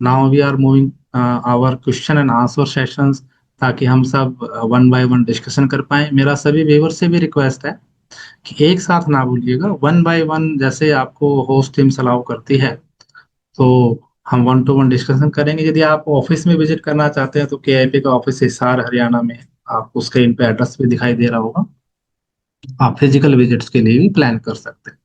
Now we are moving our question and answer sessions, ताकि हम सब वन बाय वन डिस्कशन कर पाए। मेरा सभी व्यूअर्स से भी रिक्वेस्ट है कि एक साथ ना भूलिएगा, वन बाय वन जैसे आपको होस्ट टीम अलाउ करती है तो हम वन टू वन डिस्कशन करेंगे। यदि आप ऑफिस में विजिट करना चाहते हैं तो केआईपी का ऑफिस हिसार हरियाणा में है। आपको स्क्रीन पे एड्रेस भी दिखाई दे रहा होगा, आप फिजिकल विजिट्स के लिए भी प्लान कर सकते हैं।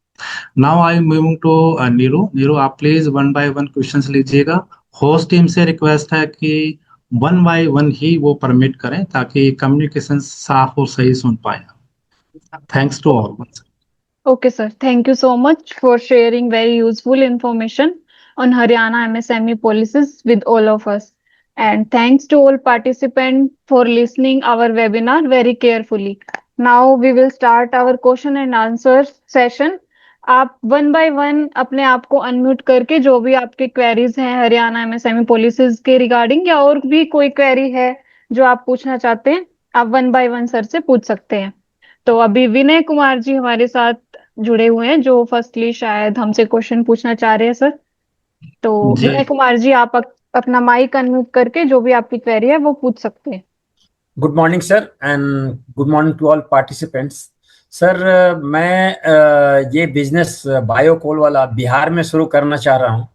Now I moving to Neeru. Neeru आप please one by one questions लीजिएगा। होस्ट टीम से रिक्वेस्ट है कि वन बाय वन ही वो परमिट करें ताकि कम्युनिकेशन साफ और सही सुन पाए। Thanks to all. Okay, sir. Thank you so much for sharing very useful information on Haryana MSME policies with all of us. And thanks to all participants for listening our webinar very carefully. Now we will start our question and answer session. आप one by one अपने आप को unmute करके जो भी आपके queries हैं Haryana MSME policies के रिगार्डिंग या और भी कोई क्वेरी है जो आप पूछना चाहते हैं, आप वन बाय वन सर से पूछ सकते हैं। तो अभी विनय कुमार जी हमारे साथ जुड़े हुए हैं जो फर्स्टली शायद हमसे क्वेश्चन पूछना चाह रहे हैं सर। तो जी विनय कुमार जी आप अपना माइक अनम्यूट करके जो भी आपकी क्वेरी है वो पूछ सकते हैं। Good morning sir and good morning to all participants. Sir मैं ये बिजनेस बायोकोल वाला बिहार में शुरू करना चाह रहा हूँ,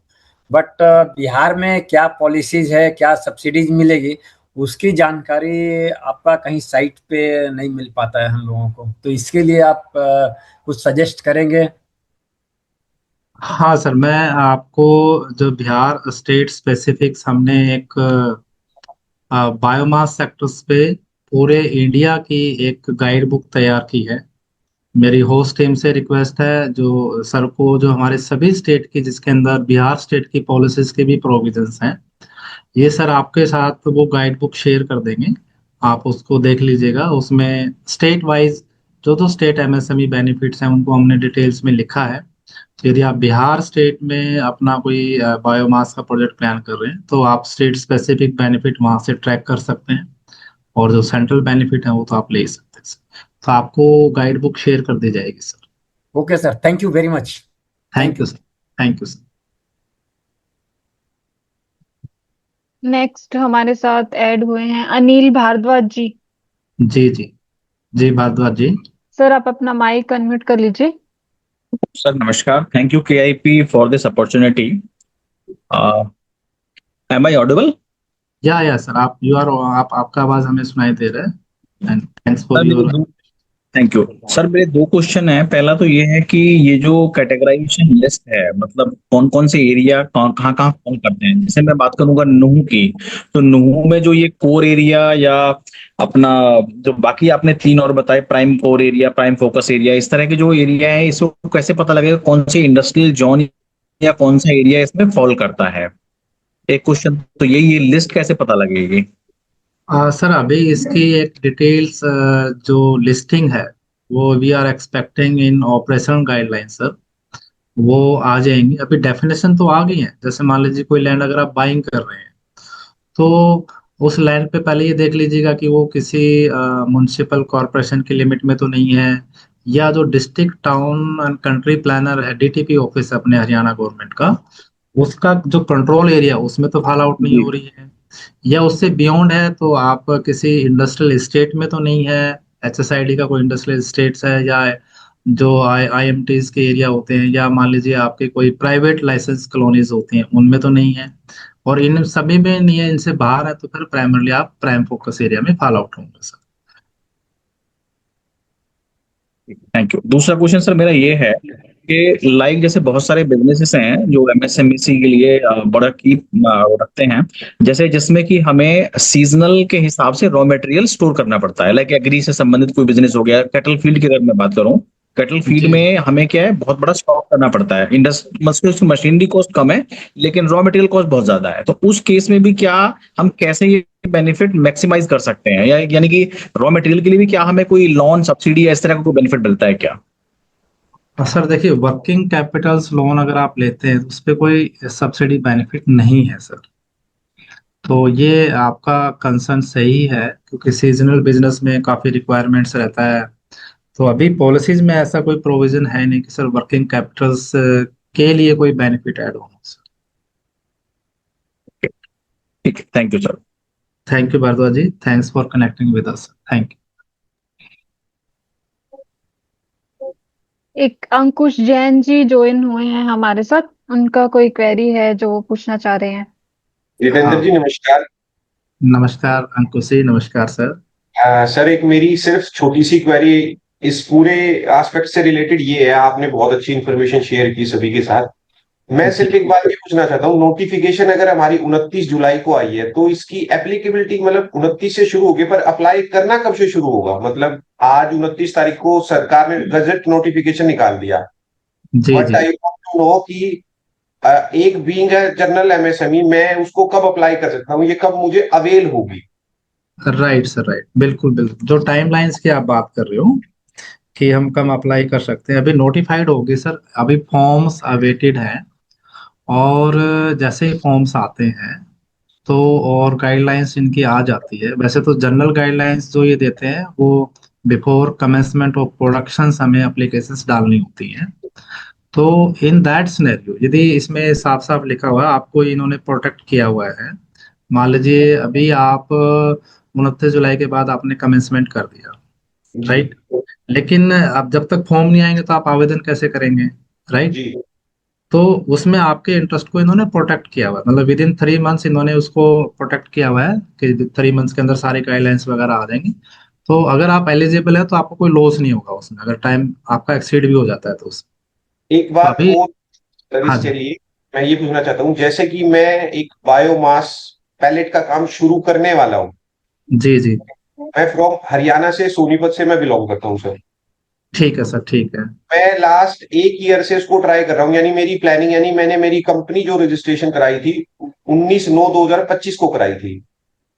बट बिहार में क्या पॉलिसीज है, क्या सब्सिडीज मिलेगी, उसकी जानकारी आपका कहीं साइट पे नहीं मिल पाता है हम लोगों को। तो इसके लिए आप कुछ सजेस्ट करेंगे? हाँ सर, मैं आपको जो बिहार स्टेट स्पेसिफिक्स हमने एक बायोमास सेक्टर्स पे पूरे इंडिया की एक गाइड बुक तैयार की है। मेरी होस्ट टीम से रिक्वेस्ट है जो सर को जो हमारे सभी स्टेट की जिसके अंदर बिहार स्टेट की पॉलिसीज के भी प्रोविजंस हैं, ये सर आपके साथ वो गाइड बुक शेयर कर देंगे। आप उसको देख लीजिएगा। उसमें स्टेट वाइज जो जो स्टेट एमएसएमई बेनिफिट्स हैं उनको हमने डिटेल्स में लिखा है। तो यदि आप बिहार स्टेट में अपना कोई बायोमास का प्रोजेक्ट प्लान कर रहे हैं तो आप स्टेट स्पेसिफिक बेनिफिट वहां से ट्रैक कर सकते हैं, और जो सेंट्रल बेनिफिट है वो तो आप ले सकते हैं सर। तो आपको गाइड बुक शेयर कर दी जाएगी sir. Okay sir, thank you very much. Thank you sir. Thank you sir. Next हमारे साथ ऐड हुए हैं अनिल भारद्वाज जी। जी जी जी भारद्वाज जी। सर आप अपना माइक अनम्यूट कर लीजिए। सर नमस्कार, thank you KIP for this opportunity. Am I audible? या सर आप आपका आवाज हमें सुनाई दे रहा है and thanks for your. Thank you sir. मेरे दो क्वेश्चन है। पहला तो ये है कि ये जो कैटेगराइजेशन लिस्ट है, मतलब कौन कौन से एरिया कहाँ कहाँ फॉल करते हैं। जैसे मैं बात करूंगा नुहू की, तो नुहू में जो ये कोर एरिया या अपना जो बाकी आपने तीन और बताए, prime core area, prime focus area, इस तरह के जो एरिया है, इसको कैसे पता लगेगा कौन से इंडस्ट्रियल जोन या कौन सा एरिया इसमें फॉल करता है? एक क्वेश्चन तो ये लिस्ट कैसे पता लगेगी? सर अभी इसकी एक डिटेल्स जो लिस्टिंग है वो we are expecting in operational guideline sir, वो आ जाएंगी। अभी डेफिनेशन तो आ गई है। जैसे मान लीजिए कोई लैंड अगर आप बाइंग कर रहे हैं तो उस लैंड पे पहले ये देख लीजिएगा कि वो किसी म्युनिसिपल कॉरपोरेशन की लिमिट में तो नहीं है, या जो district town and country planner है डीटीपी ऑफिस अपने हरियाणा गवर्नमेंट का, उसका जो कंट्रोल एरिया उसमें तो फॉल आउट नहीं हो रही है, या उससे बियॉन्ड है तो आप किसी इंडस्ट्रियल स्टेट में तो नहीं है, एचएसआईडी का कोई इंडस्ट्रियल स्टेट्स है, या जो आईएमटीज के एरिया होते हैं, या मान लीजिए आपके कोई प्राइवेट लाइसेंस कॉलोनीज होती हैं उनमें तो नहीं है, और इन सभी में नहीं है, इनसे बाहर है, तो फिर प्राइमरली आप प्राइम फोकस एरिया में फॉल आउट होंगे सर। Thank you. दूसरा क्वेश्चन सर मेरा ये है कि लाइक जैसे बहुत सारे बिजनेसेस हैं जो एमएसएमई के लिए बड़ा की रखते हैं, जैसे जिसमें कि हमें सीजनल के हिसाब से रॉ मटेरियल स्टोर करना पड़ता है। लाइक एग्री से संबंधित कोई बिजनेस हो गया, कैटल फील्ड की अगर मैं बात करूं, कैटल फील्ड में हमें क्या है, बहुत बड़ा स्टॉक करना पड़ता है। इंडस्ट्री मशीनरी कॉस्ट कम है लेकिन रॉ मटेरियल कॉस्ट बहुत ज्यादा है। तो उस केस में भी क्या हम कैसे ये बेनिफिट मैक्सिमाइज कर सकते हैं, या यानी कि रॉ मटेरियल के लिए भी क्या हमें कोई लोन, सब्सिडी या इस तरह का कोई बेनिफिट मिलता है क्या? सर देखिए, वर्किंग कैपिटल्स लोन अगर आप लेते हैं तो उस पर कोई सब्सिडी बेनिफिट नहीं है सर। तो ये आपका कंसर्न सही है, क्योंकि सीजनल बिजनेस में काफ़ी रिक्वायरमेंट्स रहता है। तो अभी पॉलिसीज में ऐसा कोई प्रोविजन है नहीं कि सर वर्किंग कैपिटल्स के लिए कोई बेनिफिट ऐड होना सर। ठीक है, thank you sir. Thank you Bhardwaj ji, thanks for connecting with us, thank you. एक अंकुश जैन जी ज्वाइन हुए हैं हमारे साथ, उनका कोई क्वेरी है जो वो पूछना चाह रहे हैं। जितेंद्र जी हाँ, नमस्कार। नमस्कार अंकुश जी, नमस्कार सर। सर एक मेरी सिर्फ छोटी सी क्वेरी इस पूरे एस्पेक्ट से रिलेटेड ये है, आपने बहुत अच्छी इन्फॉर्मेशन शेयर की सभी के साथ। मैं जी सिर्फ एक बात ये पूछना चाहता हूँ, नोटिफिकेशन अगर हमारी 29 जुलाई को आई है तो इसकी एप्लीकेबिलिटी मतलब 29 से शुरू होगी, पर अप्लाई करना कब से शुरू होगा? मतलब आज 29 तारीख को सरकार ने गजट नोटिफिकेशन निकाल दिया, जी बट जी। आई वांट टू नो कि एक बीइंग जनरल एमएसएमई मैं उसको कब अप्लाई कर सकता हूँ, ये कब मुझे अवेल होगी? राइट सर, राइट, बिल्कुल बिल्कुल। जो टाइमलाइंस की आप बात कर रहे हो कि हम कब अप्लाई कर सकते हैं, अभी नोटिफाइड होगी सर, अभी फॉर्म्स अवेटेड हैं। और जैसे ही फॉर्म्स आते हैं तो और गाइडलाइंस इनकी आ जाती है। वैसे तो जनरल गाइडलाइंस जो ये देते हैं वो बिफोर कमेंसमेंट ऑफ प्रोडक्शन हमें एप्लीकेशंस डालनी होती हैं। तो इन दैट सिनेरियो यदि इसमें साफ साफ लिखा हुआ है, आपको इन्होंने प्रोटेक्ट किया हुआ है। मान लीजिए अभी आप 29 जुलाई के बाद आपने कमेंसमेंट कर दिया, जी राइट। लेकिन अब जब तक फॉर्म नहीं आएंगे तो आप आवेदन कैसे करेंगे, राइट। जी तो उसमें आपके इंटरेस्ट को इन्होंने प्रोटेक्ट किया हुआ है, मतलब विद इन 3 मंथ्स इन्होंने उसको प्रोटेक्ट किया हुआ है कि 3 मंथ्स के अंदर सारी गाइडलाइंस वगैरह आ जाएंगी। तो अगर आप एलिजिबल है तो आपको कोई लॉस नहीं होगा उसमें, अगर टाइम आपका एक्सीड भी हो जाता है तो उसमें। एक तो बात अभी, और सर हाँ इसके जी, लिए मैं ये पूछना चाहता हूँ, जैसे कि मैं एक बायोमास पैलेट का काम शुरू करने वाला हूँ। जी जी। मैं फ्रॉम हरियाणा से, सोनीपत से मैं बिलोंग करता हूँ सर। ठीक है सर, ठीक है। मैं लास्ट एक ईयर से इसको ट्राई कर रहा हूँ, यानी मेरी प्लानिंग, यानी मैंने मेरी कंपनी जो रजिस्ट्रेशन कराई थी 19/9/2025 को कराई थी।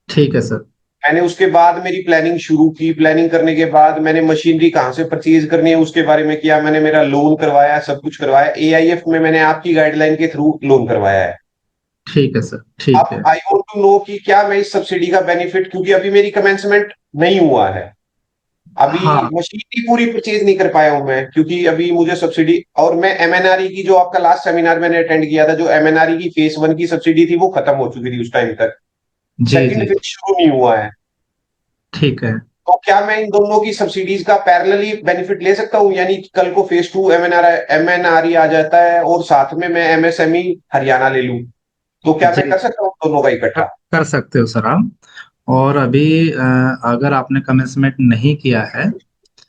ठीक है सर। मैंने उसके बाद मेरी प्लानिंग शुरू की, प्लानिंग करने के बाद मैंने मशीनरी कहाँ से परचेज करनी है उसके बारे में किया, मैंने मेरा लोन करवाया, सब कुछ करवाया। एआईएफ में मैंने आपकी गाइडलाइन के थ्रू लोन करवाया है। ठीक है सर, ठीक अब है। आई वांट टू नो कि क्या मैं इस सब्सिडी का बेनिफिट, क्योंकि अभी मेरी कमेंसमेंट नहीं हुआ है, अभी हाँ मशीनरी पूरी परचेज नहीं कर पाया हूं मैं, क्योंकि अभी मुझे सब्सिडी, और मैं एमएनआरई की जो आपका लास्ट सेमिनार मैंने अटेंड किया था, जो एमएनआरई की फेज 1 की सब्सिडी थी वो खत्म हो चुकी थी उस टाइम तक। जी सेकंड जी। फेज शुरू नहीं हुआ है। ठीक है। तो क्या मैं इन दोनों की सब्सिडीज का पैरेलली बेनिफिट ले सकता हूँ? यानी कल को फेज 2 एमएनआरई आ जाता है और साथ में मैं एमएसएमई हरियाणा ले लूं, तो क्या मैं जी, कर सकता हूँ दोनों का कर इकट्ठा? कर सकते हो सर आप। और अभी अगर आपने कमेंसमेंट नहीं किया है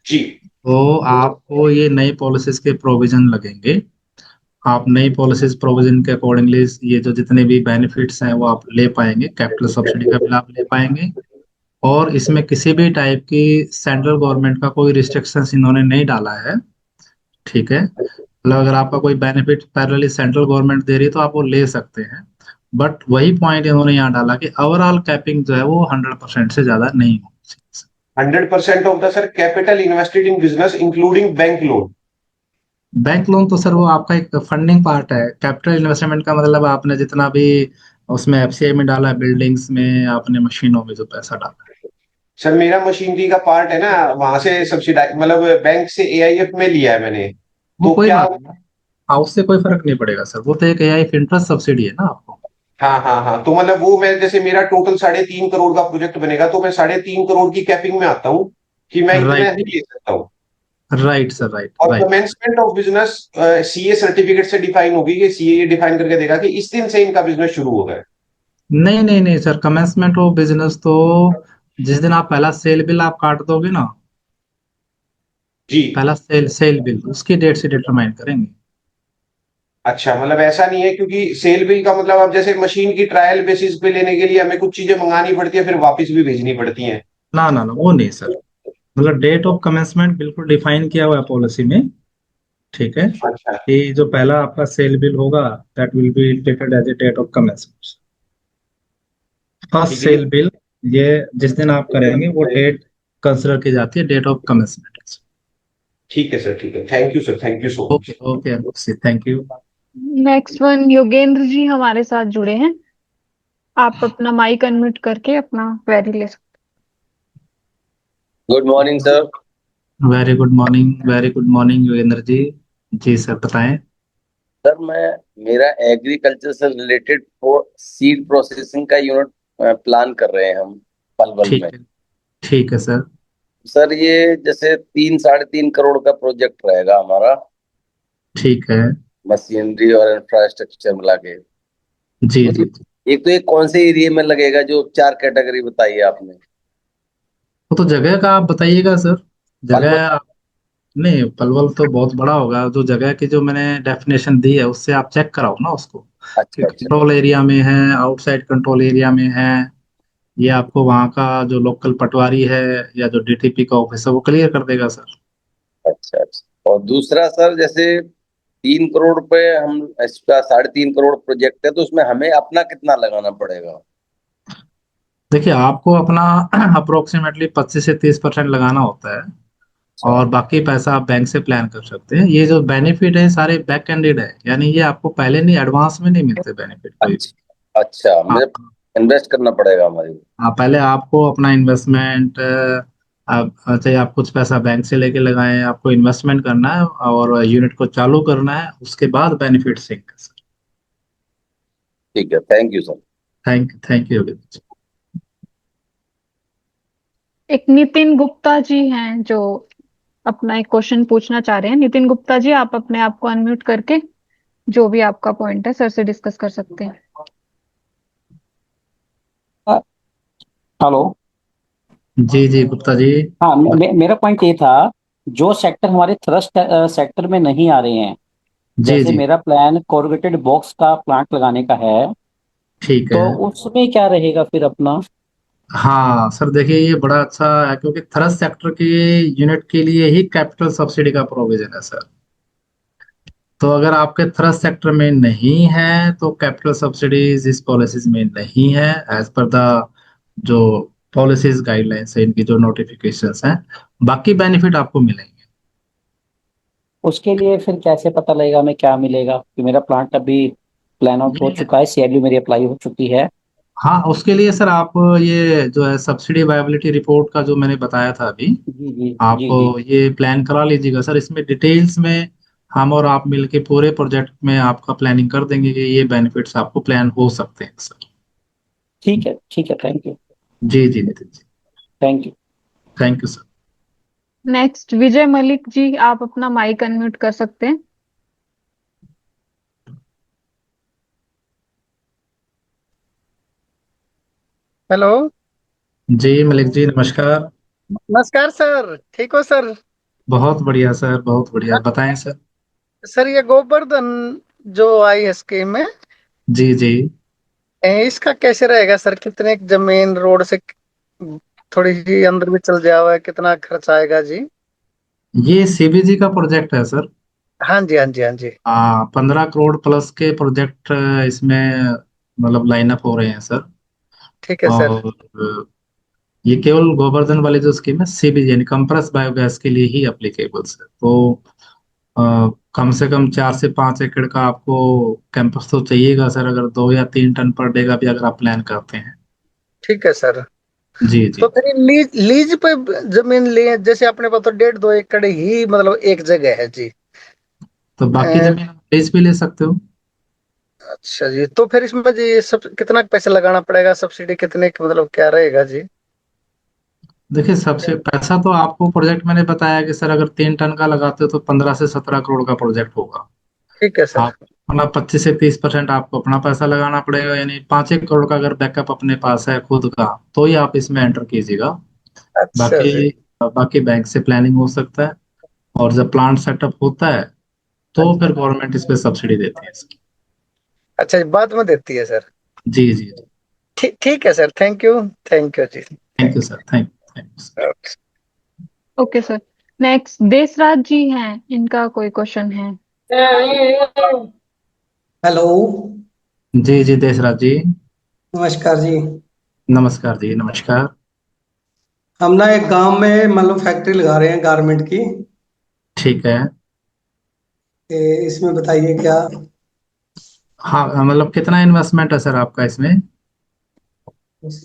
जी तो आपको ये नई पॉलिसीज के प्रोविजन लगेंगे। आप नई पॉलिसीज प्रोविजन के अकॉर्डिंगली ये जो जितने भी बेनिफिट्स हैं वो आप ले पाएंगे, कैपिटल सब्सिडी का भी आप ले पाएंगे। और इसमें किसी भी टाइप की सेंट्रल गवर्नमेंट का कोई रिस्ट्रिक्शंस इन्होंने नहीं डाला है, ठीक है। मतलब अगर आपका कोई बेनिफिट पैरेलली सेंट्रल गवर्नमेंट दे रही है तो आप वो ले सकते हैं। बट वही पॉइंट इन्होंने यहाँ डाला कि ओवरऑल कैपिंग जो है वो 100% से ज्यादा नहीं होगी। 100% of the sir capital invested in business including bank loan. Bank loan तो सर वो आपका एक फंडिंग पार्ट है। कैपिटल इन्वेस्टमेंट का मतलब आपने जितना भी उसमें एफसीआई में डाला, बिल्डिंग्स में, आपने मशीनों में जो पैसा डाला है। सर मेरा मशीनरी का पार्ट है ना, वहां से सब्सिडाइज मतलब बैंक से एआईएफ में लिया है मैंने, वो तो कोई क्या? बात नहीं, उससे कोई फर्क नहीं पड़ेगा सर, वो तो एक एआई इंटरेस्ट सब्सिडी है ना आपको। हाँ हाँ हाँ, तो मतलब वो मैं, जैसे मेरा टोटल 3.5 करोड़ का प्रोजेक्ट बनेगा तो मैं 3.5 करोड़ की कैपिंग में आता हूँ कि मैं इतना राइट, ही ले सकता हूँ। राइट सर, राइट और right. Commencement of business CA certificate से डिफाइन होगी, कि सीए ये डिफाइन करके देगा कि इस दिन से इनका बिजनेस शुरू होगा। नहीं नहीं नहीं सर, कमेंसमेंट ऑफ बिजनेस तो जिस दिन आप पहला सेल बिल आप काट दोगे ना, जी पहला सेल सेल बिल उसकी डेट से डिटरमाइन करेंगे। अच्छा, मतलब ऐसा नहीं है, क्योंकि सेल बिल का मतलब अब जैसे मशीन की ट्रायल बेसिस पे लेने के लिए हमें कुछ चीजें मंगानी पड़ती है, फिर वापस भी भेजनी पड़ती हैं। ना ना ना, वो नहीं सर। मतलब डेट ऑफ कमेंसमेंट बिल्कुल डिफाइन किया हुआ है पॉलिसी में, ठीक है। अच्छा कि जो पहला आपका सेल बिल होगा that will be treated as a date of commencement. First ठीक है, सेल बिल ये जिस दिन आप करेंगे वो डेट कंसिडर की जाती है डेट ऑफ कमेंसमेंट। ठीक है सर, ठीक है, thank you sir, thank you so much. Okay okay Ankush, thank you. Next one Yogendra ji हमारे साथ जुड़े हैं। आप अपना माइक अनम्यूट करके अपना क्वेरी ले सकते good morning sir. Very good morning, very good morning Yogendra ji. जी सर बताएं। सर मेरा एग्रीकल्चर से रिलेटेड सीड प्रोसेसिंग का यूनिट प्लान कर रहे हैं हम पलवल में। ठीक है, ठीक है सर। सर ये जैसे 3-3.5 करोड़ का प्रोजेक्ट रहेगा हमारा, ठीक है। मशीनरी और इंफ्रास्ट्रक्चर मिला के। जी तो जी जी। एक तो ये कौन से एरिया में लगेगा, जो 4 कैटेगरी बताई है आपने? वो तो जगह का आप बताइएगा सर। पलवल। जगह नहीं, पलवल तो बहुत बड़ा होगा। जो जगह की जो मैंने डेफिनेशन दी है उससे आप चेक कराओ ना उसको, कि अच्छा अच्छा। कंट्रोल एरिया में है, आउटसाइड कंट्रोल एरिया में है। ये आपको वहाँ का जो लोकल पटवारी है या जो डीटीपी का ऑफिस है वो क्लियर कर देगा सर। अच्छा अच्छा। और दूसरा सर, जैसे 3 करोड़ रुपए हम, इसका 3.5 करोड़ प्रोजेक्ट है, तो उसमें हमें अपना कितना लगाना पड़ेगा? देखिए आपको अपना अप्रोक्सीमेटली 25 से 30% लगाना होता है, अच्छा और बाकी पैसा आप बैंक से प्लान कर सकते हैं। ये जो बेनिफिट है सारे बैक एंडेड है, यानी ये आपको पहले नहीं, एडवांस में नहीं मिलते बेनिफिट कोई भी। अच्छा। अच्छा, मुझे हाँ इन्वेस्ट करना पड़ेगा हमारी। हाँ, पहले आपको अपना इन्वेस्टमेंट, आप चाहे आप कुछ पैसा बैंक से लेके लगाएं, आपको इन्वेस्टमेंट करना है और यूनिट को चालू करना है, उसके बाद बेनिफिट सिंक। ठीक है, thank you sir. Thank you. एक नितिन गुप्ता जी हैं जो अपना एक क्वेश्चन पूछना चाह रहे हैं। नितिन गुप्ता जी, आप अपने आप को अनम्यूट करके जो भी आपका पॉइंट है सर से डिस्कस कर सकते हैं। हेलो। जी जी गुप्ता जी। हाँ, मेरा पॉइंट ये था, जो सेक्टर हमारे थ्रस्ट सेक्टर में नहीं आ रहे हैं, जी जैसे जी। मेरा प्लान कोरुगेटेड बॉक्स का प्लांट लगाने का है, ठीक तो है। उसमें क्या रहेगा फिर अपना? हाँ सर देखिए, ये बड़ा अच्छा है क्योंकि थ्रस्ट सेक्टर के यूनिट के लिए ही कैपिटल सब्सिडी का प्रोविजन है सर। तो अगर आपके थ्रस्ट सेक्टर में नहीं है तो कैपिटल सब्सिडीज इस पॉलिसीज में नहीं है, एज पर द जो पॉलिसीज गाइडलाइंस है, इनकी जो नोटिफिकेशंस हैं। बाकी बेनिफिट आपको मिलेंगे। उसके लिए फिर कैसे पता लगेगा हमें क्या मिलेगा? कि मेरा प्लांट अभी प्लान आउट हो ये चुका है, सीएलयू मेरी अप्लाई हो चुकी है। हाँ, उसके लिए सर आप ये जो है सब्सिडी वायबिलिटी रिपोर्ट का जो मैंने बताया था अभी, जी जी आप जी जी। ये प्लान करा लीजिएगा सर। इसमें डिटेल्स में हम और आप मिलके पूरे प्रोजेक्ट में आपका प्लानिंग कर देंगे कि ये बेनिफिट्स आपको प्लान हो सकते हैं सर। ठीक है ठीक है, थैंक यू। जी जी Nitin ji. Thank you. Thank you sir. Next Vijay Malik ji, आप अपना माइक अनम्यूट कर सकते हैं। हेलो। जी मलिक जी नमस्कार। नमस्कार सर, ठीक हो सर? बहुत बढ़िया सर, बहुत बढ़िया, बताएं सर। सर ये गोवर्धन जो आई है स्कीम में, जी जी। इसका कैसे रहेगा सर? कितने जमीन रोड से थोड़ी सी अंदर भी चल जाओ, कितना खर्च आएगा जी? ये सीबीजी का प्रोजेक्ट है सर। हाँ जी हाँ जी हाँ जी। 15 करोड़ प्लस के प्रोजेक्ट इसमें मतलब लाइन अप हो रहे हैं सर। ठीक है सर। और ये केवल गोवर्धन वाली जो स्कीम है सीबीजी यानी कंप्रेस बायोगैस के लिए ही अप्लीकेबल है। तो अ, कम से कम 4 से 5 एकड़ का आपको कैंपस तो चाहिएगा सर, अगर 2 या 3 टन पर डे का भी अगर आप प्लान करते हैं। ठीक है सर। जी जी। तो फिर ये लीज लीज पे जमीन लिए, जैसे अपने पास तो 1.5-2 एकड़ ही मतलब एक जगह है जी। तो बाकी अ, जमीन आप लीज पे ले सकते हो। अच्छा जी, तो फिर इसमें जी सब कितना पैसा लगाना पड़ेगा? सब्सिडी कितने की, मतलब क्या रहेगा जी? देखिए सबसे पैसा तो आपको प्रोजेक्ट मैंने बताया कि सर अगर 3 टन का लगाते हो तो 15 से 17 करोड़ का प्रोजेक्ट होगा। ठीक है सर। आप अपना 25 से 30% आपको अपना पैसा लगाना पड़ेगा, यानी 5 1 करोड़ का अगर बैकअप अपने पास है खुद का तो ही आप इसमें एंटर कीजिएगा। अच्छा जी। बाकी बाकी बैंक से प्लानिंग हो सकता है, और जब प्लांट सेटअप होता है हाँ तो जी। फिर गवर्नमेंट इस पे सब्सिडी देती है सर। अच्छा जी, बाद में देती है सर? जी जी। ठीक ठीक है sir, thank you. Thank you जी, thank you thank sir, thank you sir. You. Okay sir. Next Desraj ji हैं, इनका कोई क्वेश्चन है। हेलो। जी जी देशराज जी। नमस्कार जी। नमस्कार जी नमस्कार। हम ना एक गांव में मतलब फैक्ट्री लगा रहे हैं गारमेंट की। ठीक है। इसमें बताइए क्या। हाँ मतलब कितना इन्वेस्टमेंट है सर आपका इसमें?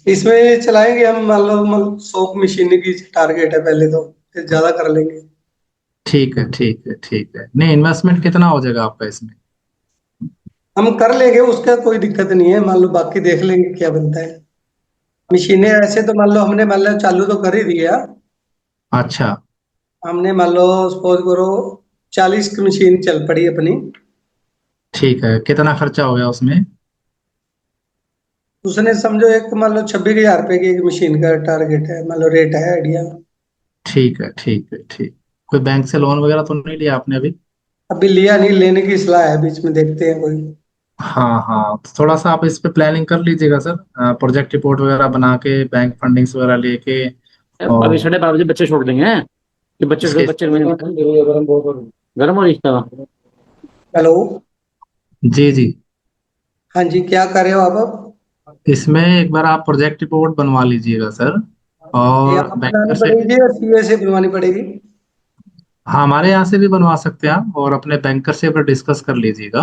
इसमें चलाएंगे हम, मान लो 100 मशीन की टारगेट है पहले, तो फिर ज्यादा कर लेंगे। ठीक है ठीक है ठीक है। नहीं, इन्वेस्टमेंट कितना हो जाएगा आपका इसमें? हम कर लेंगे, उसका कोई दिक्कत नहीं है, मान लो बाकी देख लेंगे क्या बनता है। मशीनें ऐसे तो मान लो हमने मान लो चालू तो कर ही दिया। अच्छा। हमने मान लो सपोज करो 40 की मशीन चल पड़ी अपनी। ठीक है, कितना खर्चा हो गया उसमें? उसने समझो एक मान लो 26,000 रुपए की एक मशीन का टारगेट है, मान लो रेट है आइडिया। ठीक है ठीक है ठीक। कोई बैंक से लोन वगैरह तो नहीं लिया आपने अभी? अभी लिया नहीं, लेने की सलाह है, बीच में देखते हैं कोई। हाँ हाँ, तो थोड़ा सा आप इस पे प्लानिंग कर लीजिएगा सर, प्रोजेक्ट रिपोर्ट वगैरह बना के बैंक फंडिंग्स वगैरह लेके। अभी और 12:30 बजे बच्चे छोड़ देंगे हैं कि बच्चे इसके बच्चे गर्म हो रिश्ता। हेलो। जी जी। हाँ जी, क्या कर रहे हो आप अब? इसमें एक बार आप प्रोजेक्ट रिपोर्ट बनवा लीजिएगा सर, ये और आप बैंकर बनानी से। पड़ेगी या सीए से बनवानी पड़ेगी? हाँ, हमारे यहाँ से भी बनवा सकते हैं आप, और अपने बैंकर से भी डिस्कस कर लीजिएगा।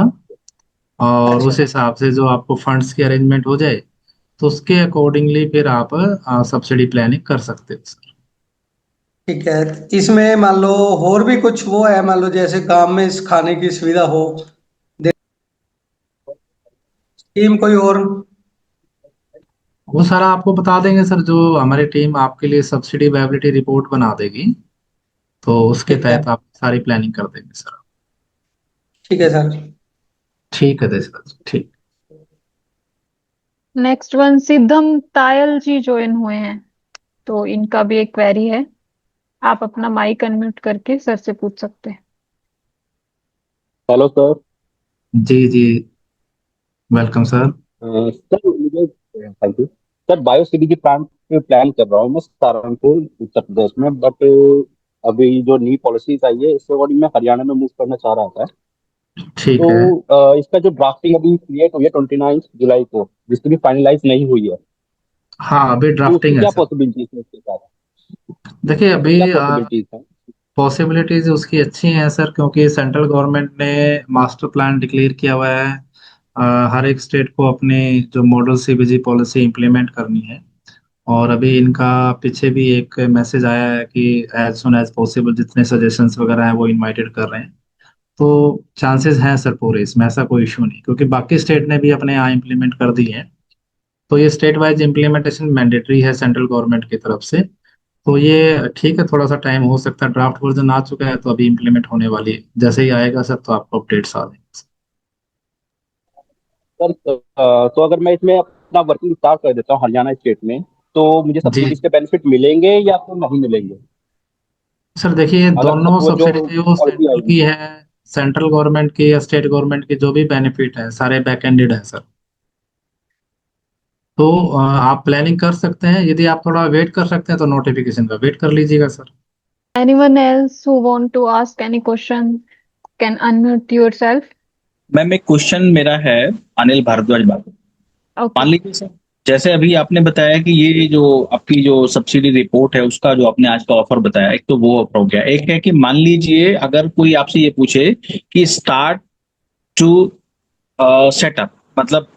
और अच्छा, उस हिसाब से जो आपको फंड्स की अरेंजमेंट हो जाए, तो उसके अकॉर्डिंगली फिर आप सब्सिडी प्लानिंग कर सकते हो सर। ठीक है। इसमें मान लो और भी कुछ वो है, मान लो जैसे गांव में इस खाने की सुविधा हो, स्कीम कोई और? वो सारा आपको बता देंगे सर, जो हमारी टीम आपके लिए सब्सिडी वायबिलिटी रिपोर्ट बना देगी, तो उसके ठीक है। तहत आप सारी प्लानिंग कर देंगे सर। ठीक है सर। ठीक है सर, ठीक। नेक्स्ट वन, सिद्धम तायल जी ज्वाइन हुए हैं, तो इनका भी एक क्वेरी है। आप अपना माइक अनम्यूट करके सर से पूछ सकते हैं। Hello sir. जी जी, वेलकम सर। सर मुझे thank you sir. Bio CBG plant पे प्लान कर रहा हूँ मैं सहारनपुर उत्तर प्रदेश में, बट अभी जो नई पॉलिसीज आई है इसके अकॉर्डिंग मैं हरियाणा में मूव करना चाह रहा था। ठीक है। तो इसका जो ड्राफ्टिंग अभी क्रिएट हुई है 29 जुलाई को, जिसकी भी फाइनलाइज नहीं हुई है, हाँ, अभी तो उसकी ड्राफ्टिंग है क्या सर। पॉसिबिलिटीज है इसके साथ, देखिए अभी क्या पॉसिबिलिटीज है? पॉसिबिलिटीज उसकी अच्छी हैं सर, क्योंकि सेंट्रल गवर्नमेंट ने मास्टर प्लान डिक्लेयर किया हुआ है। हर एक स्टेट को अपनी जो मॉडल सीबीजी पॉलिसी इंप्लीमेंट करनी है। और अभी इनका पीछे भी एक मैसेज आया है कि एज सुन एज पॉसिबल जितने सजेशंस वगैरह हैं वो इनवाइटेड कर रहे हैं। तो चांसेस हैं सर पूरे इसमें, ऐसा कोई इशू नहीं, क्योंकि बाकी स्टेट ने भी अपने यहाँ इम्प्लीमेंट कर दी है। तो ये स्टेट वाइज इम्प्लीमेंटेशन मैंडेटरी है सेंट्रल गवर्नमेंट की तरफ से। तो ये ठीक है, थोड़ा सा टाइम हो सकता है, ड्राफ्ट वर्जन आ चुका है तो अभी इम्प्लीमेंट होने वाली है, जैसे ही आएगा सर तो आपको अपडेट्स आ देंगे। सर तो अगर मैं इसमें अपना वर्किंग स्टार्ट कर देता हूँ हरियाणा स्टेट में, तो मुझे जी सब्सिडीज के बेनिफिट मिलेंगे या फिर नहीं मिलेंगे? सर, देखिए अगर दोनों सपोज जो सब्सिडी जो पॉलिसी सेंट्रल आएगी। की है, सेंट्रल गवर्नमेंट की या स्टेट गवर्नमेंट की, जो भी बेनिफिट है सारे बैक एंडेड है सर। तो आप प्लानिंग कर सकते हैं, यदि आप थोड़ा वेट कर सकते हैं तो नोटिफिकेशन का वेट कर लीजिएगा sir. Anyone else who want to ask any question can unmute yourself. Ma'am एक क्वेश्चन मेरा है, अनिल भारद्वाज बात। मान Okay. लीजिए सर, जैसे अभी आपने बताया कि ये जो आपकी जो सब्सिडी रिपोर्ट है उसका जो आपने आज का ऑफर बताया, एक तो वो ऑफर हो गया। एक है कि मान लीजिए अगर कोई आपसे ये पूछे कि स्टार्ट टू सेटअप, मतलब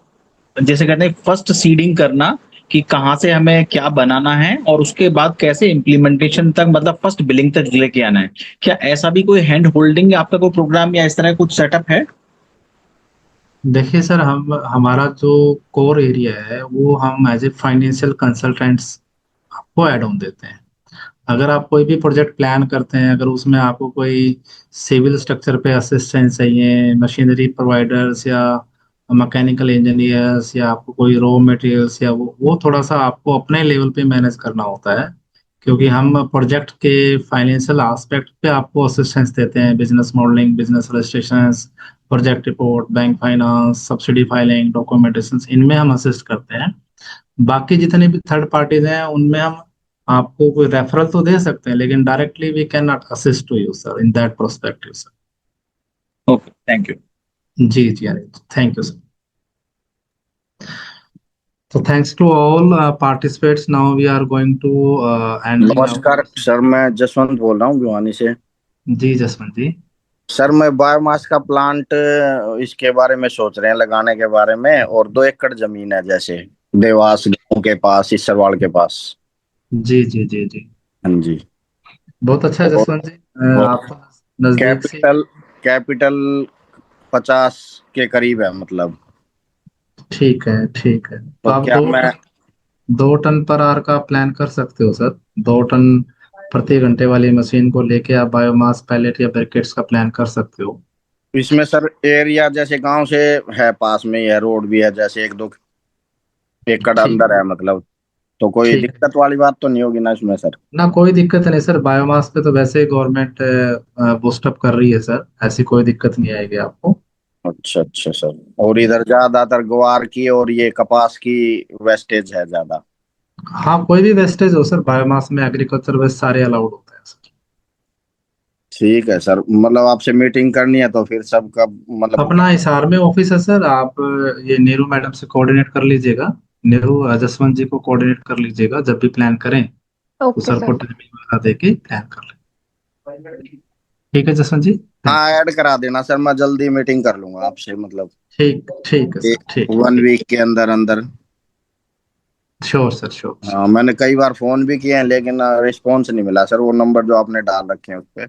जैसे कहते हैं फर्स्ट सीडिंग करना, कि कहाँ से हमें क्या बनाना है और उसके बाद कैसे इम्प्लीमेंटेशन तक, मतलब फर्स्ट बिलिंग तक लेके आना है, क्या ऐसा भी कोई हैंड होल्डिंग आपका कोई प्रोग्राम या इस तरह कुछ सेटअप है? देखिए सर, हम हमारा जो कोर एरिया है वो हम एज ए फाइनेंशियल कंसल्टेंट्स आपको ऐड ऑन देते हैं। अगर आप कोई भी प्रोजेक्ट प्लान करते हैं, अगर उसमें आपको कोई सिविल स्ट्रक्चर पे असिस्टेंस चाहिए, मशीनरी प्रोवाइडर्स या मैकेनिकल इंजीनियर्स, या आपको कोई रॉ मटेरियल्स, या वो थोड़ा सा आपको अपने लेवल पे मैनेज करना होता है। क्योंकि हम प्रोजेक्ट के फाइनेंशियल एस्पेक्ट पे आपको असिस्टेंस देते हैं, business modelling, business registrations, project report, bank finance, subsidy filing, documentation, इनमें हम असिस्ट करते हैं। बाकी जितने भी थर्ड पार्टीज हैं उनमें हम आपको कोई रेफरल तो दे सकते हैं, लेकिन directly we can not assist to you sir in that prospective sir. Okay, thank you. जी जी Anil, thank you sir. So thanks to all participants. Now we are going to ending our नमस्कार session. Sir, मैं जसवंत बोल रहा हूँ भिवानी से। जी जसवंत जी। Sir मैं biomass का प्लांट इसके बारे में सोच रहे हैं लगाने के बारे में, और 2 एकड़ जमीन है जैसे देवास गांव के पास, ईसरवाड़ के पास। जी जी जी जी। हाँ जी। बहुत अच्छा है और, जसवंत जी। और आपको नजदीक से। कैपिटल कैपिटल 50 के करीब है मतलब। ठीक है ठीक है, तो तो आप क्या मैं 2 टन पर आवर का प्लान कर सकते हो सर। 2 टन प्रति घंटे वाली मशीन को लेके आप बायोमास पैलेट या ब्रिकेट्स का प्लान कर सकते हो। इसमें सर एरिया जैसे गांव से है, पास में ही है, रोड भी है, जैसे 1-2 एकड़ ठीक अंदर है मतलब। तो कोई ठीक। दिक्कत वाली बात तो नहीं होगी ना इसमें सर? ना कोई दिक्कत नहीं सर, बायोमास पे तो वैसे ही गवर्नमेंट बूस्टअप कर रही है सर, ऐसी कोई दिक्कत नहीं आएगी आपको। अच्छा अच्छा सर। और इधर ज्यादातर ग्वार की और ये कपास की वेस्टेज है ज्यादा। हाँ कोई भी वेस्टेज हो सर, बायोमास में एग्रीकल्चर वेस्ट सारे अलाउड होते हैं सर। ठीक है सर, मतलब आपसे मीटिंग करनी है तो फिर सबका मतलब। अपना हिसार में ऑफिस है सर, आप ये नीरू मैडम से कोऑर्डिनेट कर लीजिएगा। नीरू जसवंत जी को कोऑर्डिनेट कर लीजिएगा, जब भी प्लान करें तो ओके सर को सर। टाइमिंग वगैरह दे के प्लान कर लें। ठीक है जसवंत जी, थैंक हाँ यू। ऐड करा देना सर, मैं जल्दी मीटिंग कर लूंगा आपसे मतलब ठीक ठीक है सर, ठीक है 1 ठीक। वीक के अंदर अंदर। Sure sir sure. हाँ मैंने कई बार फोन भी किए हैं लेकिन रिस्पॉन्स नहीं मिला सर, वो नंबर जो आपने डाल रखे हैं उस पे।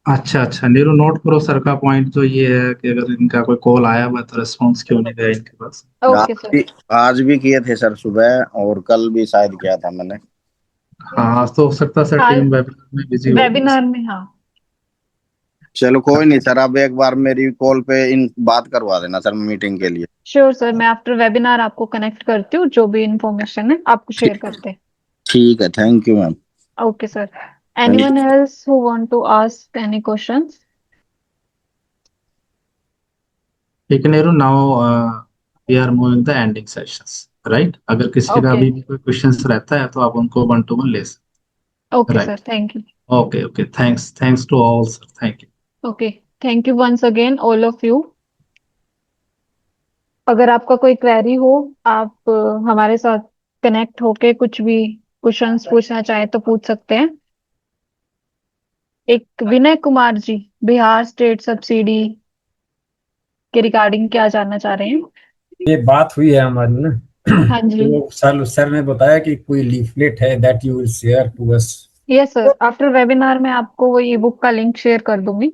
अच्छा अच्छा नीरू, नोट करो सर का पॉइंट जो ये है कि अगर इनका कोई कॉल आया हुआ है तो रिस्पॉन्स क्यों नहीं गया इनके पास। ओके आज सर। भी आज भी किए थे सर सुबह, और कल भी शायद किया था मैंने। हाँ आज तो हो सकता है सर आज टीम वेबिनार में बिजी होगी। वेबिनार में, हाँ। चलो कोई नहीं सर, अब एक बार मेरी कॉल पे इन बात करवा देना सर मीटिंग के लिए। श्योर सर, मैं आफ्टर वेबिनार आपको कनेक्ट करती हूँ, जो भी इंफॉर्मेशन है आपको शेयर करते हैं। ठीक है, thank you ma'am. Okay sir. Anyone else who want to ask any questions? ठीक है Neeru, now we are moving the ending sessions, right. अगर किसी का ओके। भी कोई क्वेश्चंस रहता है तो आप उनको 1 to 1 ले सकते, okay sir, right. Thank you. Okay okay, thanks to all sir, thank you. Okay, thank you once again all of you. अगर आपका कोई क्वेरी हो, आप हमारे साथ कनेक्ट होके कुछ भी क्वेश्चंस पूछना चाहे तो पूछ सकते हैं। एक विनय कुमार जी, बिहार स्टेट सब्सिडी के रिगार्डिंग क्या जानना चाह रहे हैं? ये बात हुई है हमारी ना। हाँ जी। तो सर ने बताया कि कोई लीफलेट है that you will share to us. Yes sir, after webinar में आपको वो ई बुक का लिंक शेयर कर दूंगी,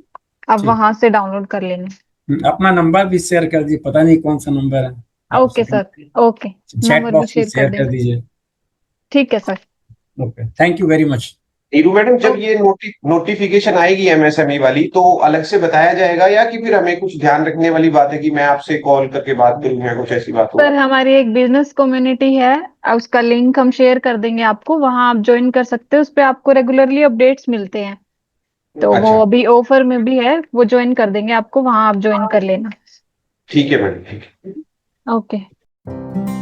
आप ठीक, वहां से डाउनलोड कर लेना। अपना नंबर भी शेयर कर दीजिए, पता नहीं कौन सा नंबर है आप okay sir. Okay, chat number भी बॉक्स में शेयर कर शेयर कर देंगे। दीजिए। ठीक है sir. Okay, thank you very much. Neeru madam, जब ये नोटिफिकेशन आएगी एमएसएमई वाली तो अलग से बताया जाएगा, या कि फिर हमें कुछ ध्यान रखने वाली बात है कि मैं आपसे कॉल करके बात करूं या कुछ ऐसी बात हो? सर हमारी एक बिजनेस कम्युनिटी है, उसका लिंक हम शेयर कर देंगे आपको, वहां आप ज्वाइन कर सकते हो, उस पे आपको रेगुलरली अपडेट्स मिलते हैं। तो वो अच्छा, अभी ऑफर में भी है, वो ज्वाइन कर देंगे आपको, वहां आप ज्वाइन कर लेना। ठीक है मैडम, ठीक है। ओके।